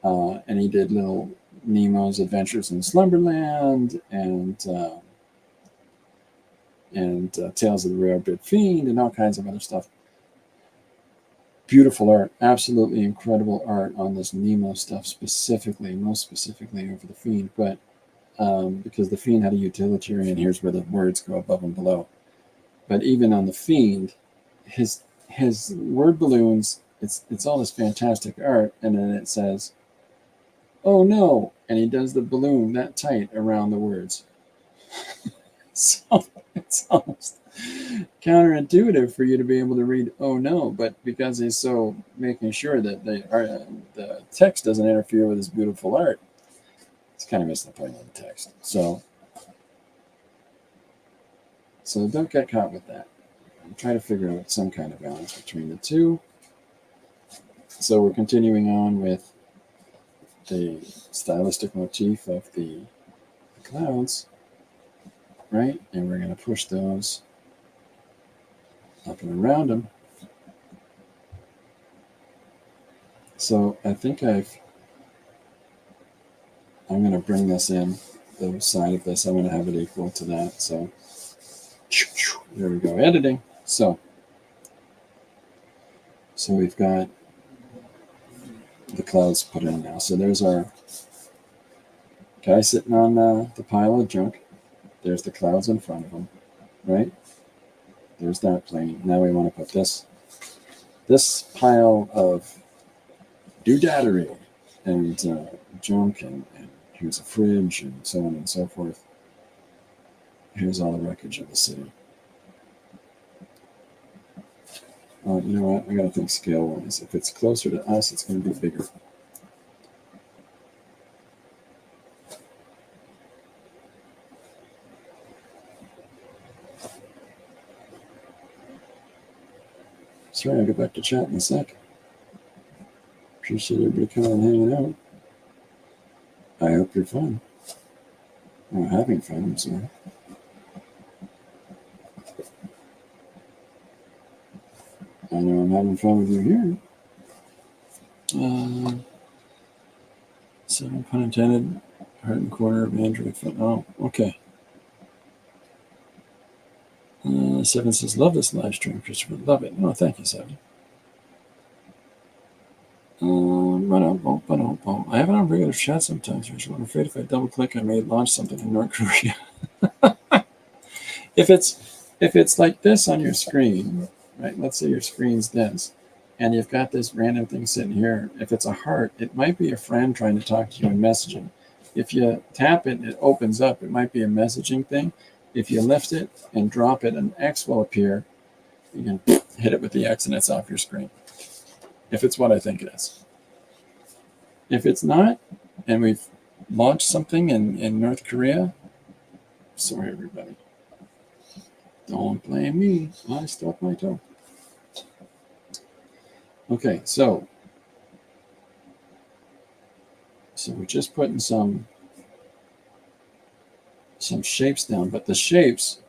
And he did little Nemo's Adventures in Slumberland and Tales of the Rarebit Fiend and all kinds of other stuff. Beautiful art, absolutely incredible art on this Nemo stuff specifically, most specifically over the Fiend, but because the Fiend had a utilitarian, here's where the words go above and below. But even on the Fiend, his word balloons, it's all this fantastic art, and then it says, "Oh no," and he does the balloon that tight around the words. So it's almost counterintuitive for you to be able to read "oh no," but because he's so making sure that the text doesn't interfere with his beautiful art, it's kind of missing the point of the text. So don't get caught with that. Try to figure out some kind of balance between the two. So we're continuing on with the stylistic motif of the clouds, right? And we're going to push those up and around them. So I think I'm going to bring this in, the side of this. I'm going to have it equal to that. So there we go, editing. So we've got the clouds put in now. So there's our guy sitting on the pile of junk. There's the clouds in front of him, right? There's that plane. Now we want to put this pile of doodatery and junk, and here's a fridge and so on and so forth. Here's all the wreckage of the city. You know what? I got to think scale-wise. If it's closer to us, it's going to be bigger. Sorry, I'll get back to chat in a sec. Appreciate everybody coming and hanging out. I hope you're fun. Or having fun, I'm sorry. I know I'm having fun with you here. So, pun intended, heart and corner of Android phone. Oh, okay. 7 says, love this live stream, Christopher. Love it. Oh, thank you, 7. I have it on regular chat sometimes, Rachel. I'm afraid if I double click, I may launch something in North Korea. If it's like this on your screen, right? Let's say your screen's this, and you've got this random thing sitting here. If it's a heart, it might be a friend trying to talk to you in messaging. If you tap it, it opens up. It might be a messaging thing. If you lift it and drop it, an X will appear. You can hit it with the X and it's off your screen. If it's what I think it is. If it's not, and we've launched something in North Korea, sorry, everybody. Don't blame me. I stubbed my toe. Okay, so we're just putting some shapes down, but the shapes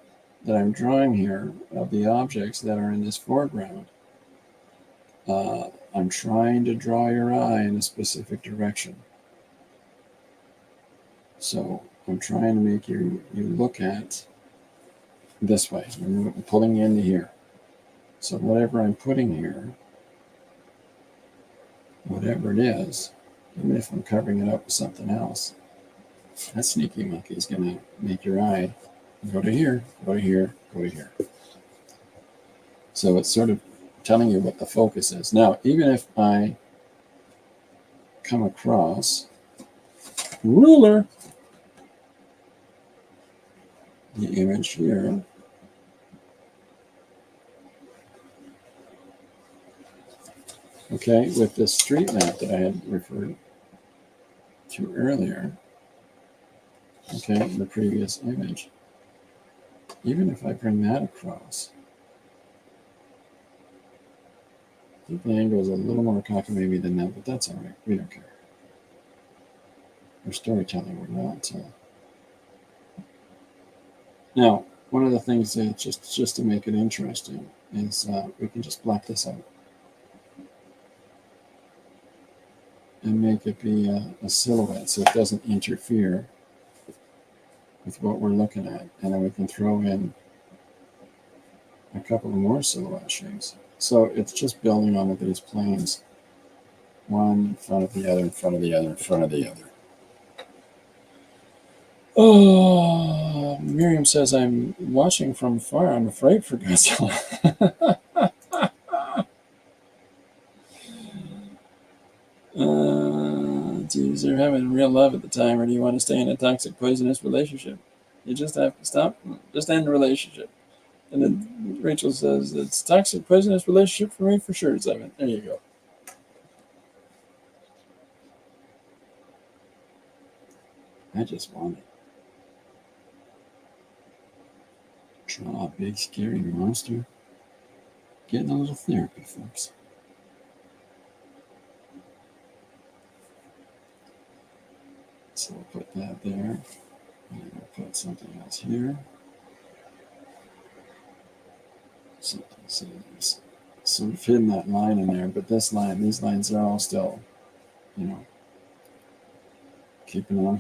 that I'm drawing here of the objects that are in this foreground, I'm trying to draw your eye in a specific direction. So I'm trying to make you look at this way. I'm pulling you into here. So whatever I'm putting here, whatever it is, even if I'm covering it up with something else, that sneaky monkey is going to make your eye go to here, go to here, go to here. So it's sort of telling you what the focus is. Now, even if I come across ruler the image here, okay, with the street map that I had referred to earlier, okay, in the previous image, even if I bring that across, I think the angle is a little more cockamamie than that, but that's all right. We don't care. We're storytelling. We're not. Now, one of the things that just to make it interesting is we can just black this out and make it be a silhouette so it doesn't interfere with what we're looking at. And then we can throw in a couple of more silhouette shapes. So it's just building on these planes, one in front of the other, in front of the other, in front of the other. Oh, Miriam says, I'm watching from far. I'm afraid for Godzilla. Do you having real love at the time, or do you want to stay in a toxic, poisonous relationship? You just have to stop. Just end the relationship. And then Rachel says, it's toxic, poisonous relationship for me for sure, Simon. There you go. I just want to draw a big, scary monster. Getting a little therapy, folks. So we'll put that there. And we'll put something else here. Something. So we've hidden that line in there, but these lines are all still, keeping on.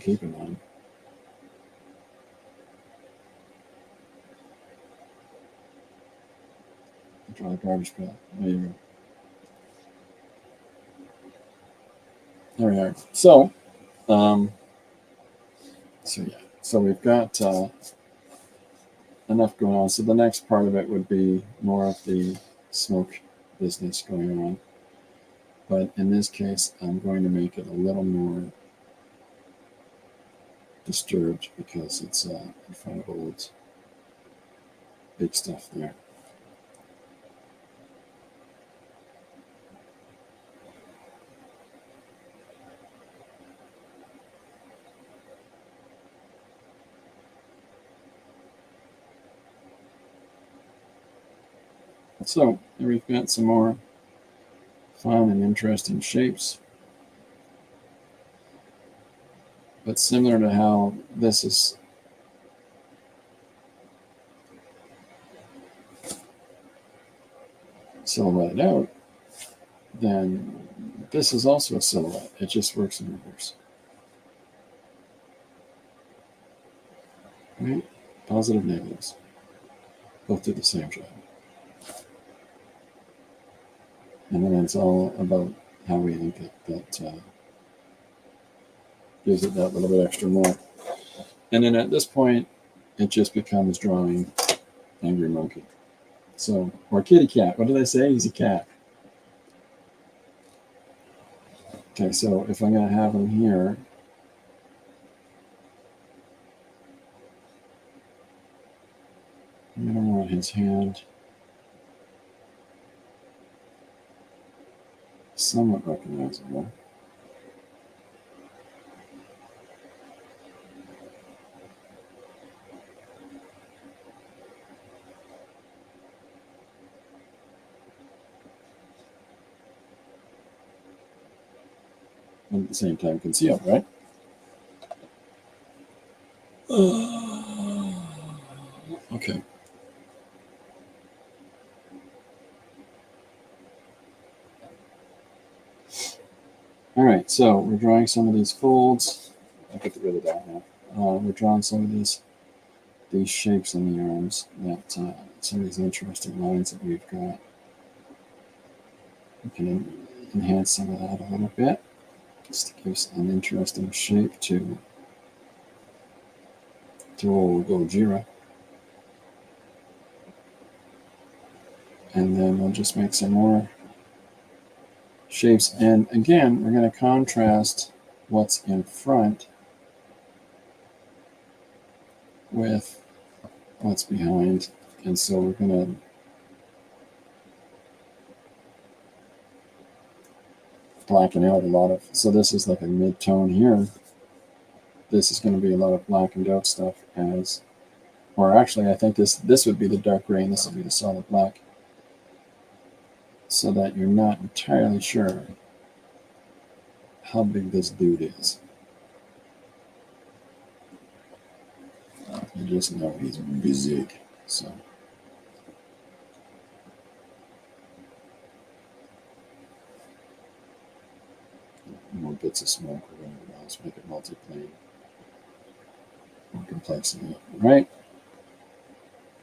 Draw the garbage pail. There you go. There we are. So we've got enough going on. So the next part of it would be more of the smoke business going on. But in this case, I'm going to make it a little more disturbed because it's in front of old big stuff there. So we've got some more fun and interesting shapes. But similar to how this is silhouetted out, then this is also a silhouette. It just works in reverse. Right? Positive, negatives. Both do the same job. And then it's all about how we ink it that gives it that little bit extra more. And then at this point, it just becomes drawing angry monkey. So, or kitty cat. What did I say? He's a cat. Okay, so if I'm going to have him here, I'm going to want his hand somewhat recognizable. And at the same time concealed, right? Okay. All right, so we're drawing some of these folds. I'll get rid of that now. We're drawing some of these shapes in the arms, that some of these interesting lines that we've got. We can enhance some of that a little bit, just to give us an interesting shape to old Gojira. And then we'll just make some more shapes. And again, we're going to contrast what's in front with what's behind. And so we're going to blacken out a lot of, so this is like a mid-tone here. This is going to be a lot of blackened out stuff as or actually I think this would be the dark gray and this would be the solid black, so that you're not entirely sure how big this dude is. You just know he's big. So more bits of smoke or whatever else, make it multiplane. More complexity, right?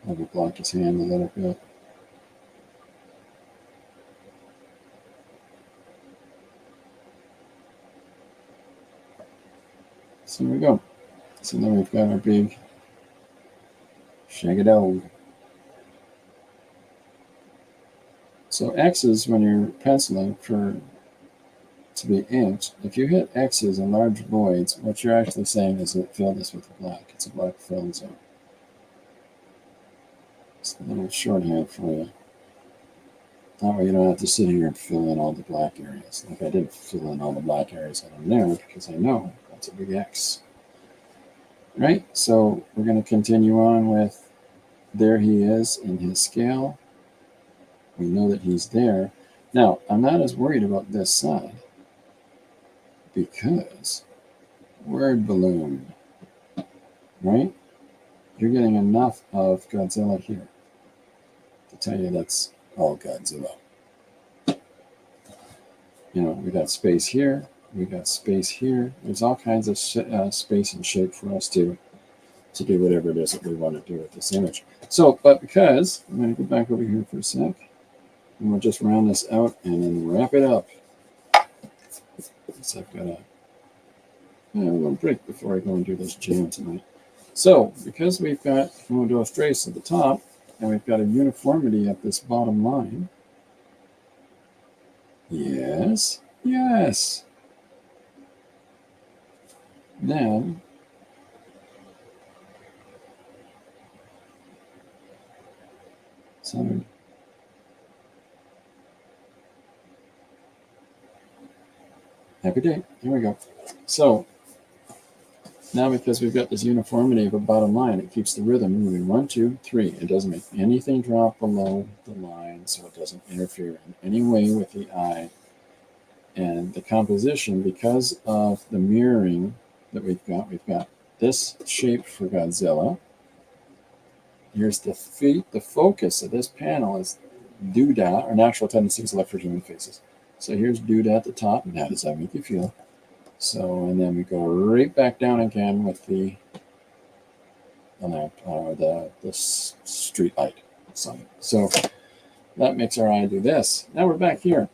Maybe block his hand a little bit. So there we go. So then we've got our big shaggy-dog. So X's, when you're penciling to be inked, if you hit X's in large voids, what you're actually saying is that fill this with black. It's a black fill zone. It's a little shorthand for you. That way you don't have to sit here and fill in all the black areas. Like I didn't fill in all the black areas that are there because I know that's a big X. Right? So we're going to continue on with, there he is in his scale. We know that he's there. Now, I'm not as worried about this side because word balloon, right? You're getting enough of Godzilla here to tell you that's all Godzilla. You know, we got space here, we got space here. There's all kinds of space and shape for us to do whatever it is that we want to do with this image. So, but because, I'm going to go back over here for a sec, and we'll just round this out and then wrap it up. So I've got a little break before I go and do this jam tonight. So, because we've got Commodore trace at the top, and we've got a uniformity at this bottom line, yes, yes. Then, centered. Happy day. Here we go. So, now because we've got this uniformity of a bottom line, it keeps the rhythm moving 1, 2, 3. It doesn't make anything drop below the line, so it doesn't interfere in any way with the eye. And the composition, because of the mirroring that we've got this shape for Godzilla. Here's the feet. The focus of this panel is Doodah, or natural tendencies left for human faces. So here's Doodah at the top, and how does that make you feel? So, and then we go right back down again with the lamp, the street light sun. So that makes our eye do this. Now we're back here.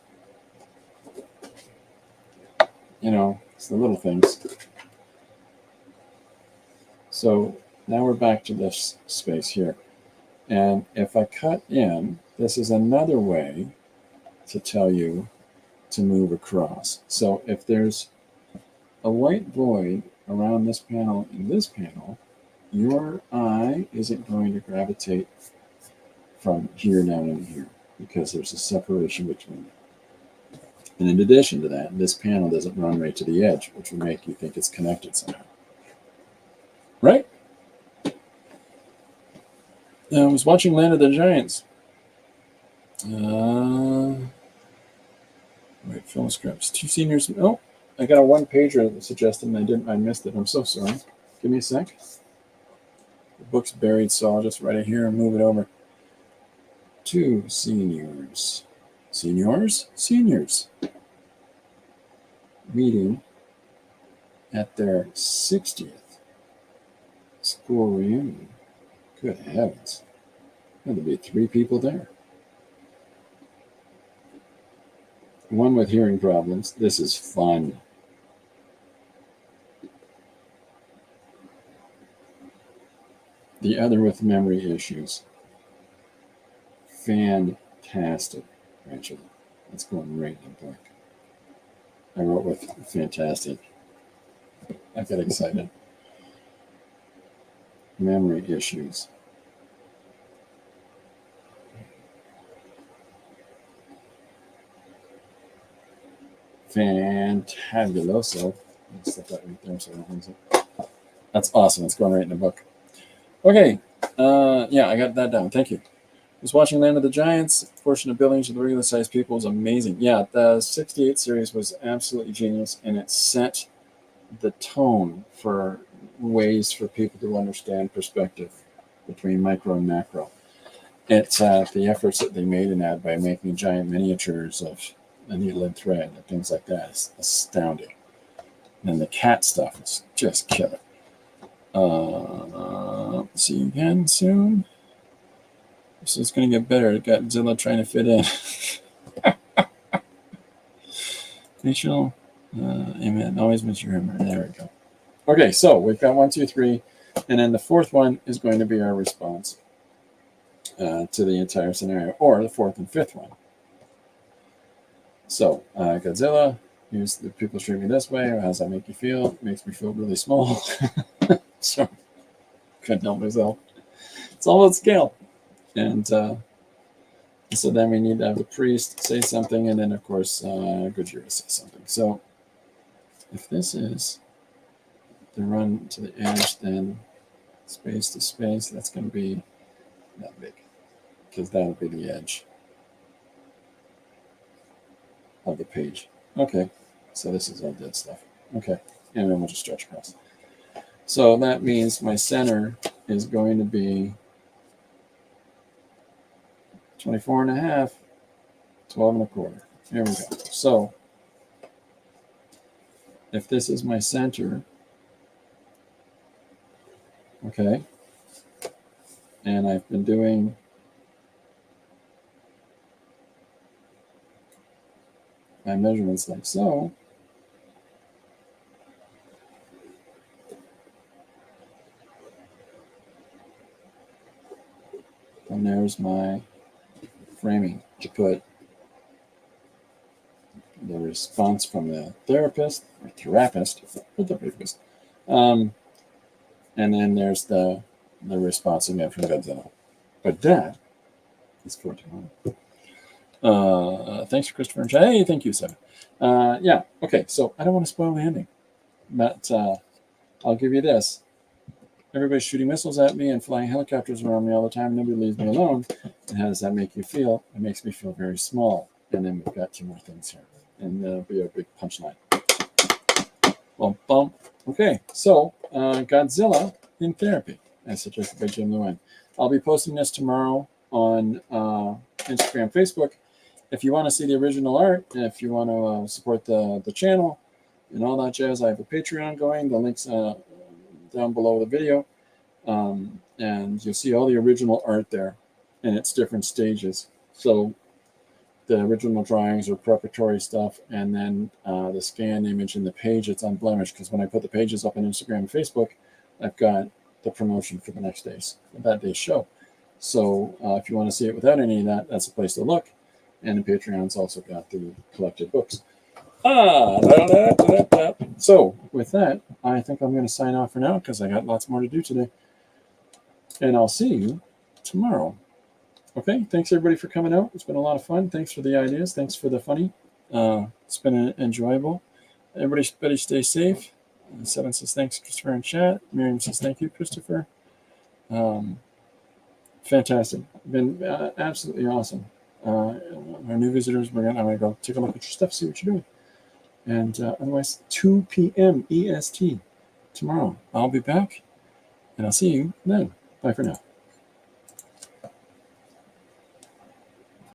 You know, it's the little things. So now we're back to this space here. And if I cut in, this is another way to tell you to move across. So if there's a white void around this panel and this panel, your eye isn't going to gravitate from here down in here because there's a separation between them. And in addition to that, this panel doesn't run right to the edge, which would make you think it's connected somehow. Right? I was watching Land of the Giants. Wait, film scripts. 2 seniors. Oh, I got a one-pager that suggested, and I missed it. I'm so sorry. Give me a sec. The book's buried, so I'll just write it here and move it over. 2 seniors. Seniors. Meeting at their 60th school reunion. Good heavens. There'll be 3 people there. One with hearing problems. This is fun. The other with memory issues. Fantastic, Rachel. That's going right in the book. I wrote with fantastic. I got excited. Memory issues. Fantabuloso. Stick that right there so I don't lose it. That's awesome. It's going right in the book. Okay, Yeah, I got that down. Thank you. Was watching Land of the Giants. Portion of billions of the regular sized people was amazing. Yeah, the 68 series was absolutely genius, and it set the tone for ways for people to understand perspective between micro and macro. It's the efforts that they made in that by making giant miniatures of the needle and thread and things like that is astounding. And the cat stuff is just killer. See you again soon. So it's going to get better. Godzilla trying to fit in. Facial. Amen. Always miss your humor. There we go. Okay, so we've got 1, 2, 3. And then the fourth one is going to be our response to the entire scenario, or the fourth and fifth one. So, Godzilla, here's the people streaming this way. How does that make you feel? It makes me feel really small. So, couldn't help myself. It's all about scale. And so then we need to have the priest say something, and then, of course, Gojira say something. So, if this is the run to the edge, then space to space, that's going to be that big, because that'll be the edge of the page. Okay, so this is all dead stuff. Okay, and then we'll just stretch across. So that means my center is going to be 24 and a half, 12 and a quarter. Here we go. So if this is my center, okay, and I've been doing my measurements like so, and there's my framing to put the response from the therapist or the rapist, and then there's the response again from Godzilla. But that is 1400. Thanks for Christopher and chat. Hey, thank you, Seven. Yeah, okay, so I don't want to spoil the ending, but I'll give you this. Everybody's shooting missiles at me and flying helicopters around me all the time. Nobody leaves me alone. And how does that make you feel? It makes me feel very small. And then we've got 2 more things here. And that'll be a big punchline. Bum, bum. Okay, so Godzilla in therapy, as suggested by Jim Lewin. I'll be posting this tomorrow on Instagram, Facebook. If you want to see the original art, and if you want to support the channel and all that jazz, I have a Patreon going. The link's down below the video. And you'll see all the original art there in its different stages. So the original drawings are preparatory stuff, and then the scanned image and the page, it's unblemished, because when I put the pages up on Instagram and Facebook, I've got the promotion for the next day's, that day's show. So if you want to see it without any of that, that's a place to look. And the Patreon's also got the collected books. So with that, I think I'm going to sign off for now, because I got lots more to do today. And I'll see you tomorrow. Okay, thanks everybody for coming out. It's been a lot of fun. Thanks for the ideas. Thanks for the funny. It's been enjoyable. Everybody stay safe. Seven says thanks, Christopher, in chat. Miriam says thank you, Christopher. Fantastic. Been absolutely awesome. Our new visitors, I'm going to go take a look at your stuff, see what you're doing. And otherwise, 2 p.m. EST tomorrow. I'll be back, and I'll see you then. Bye for now.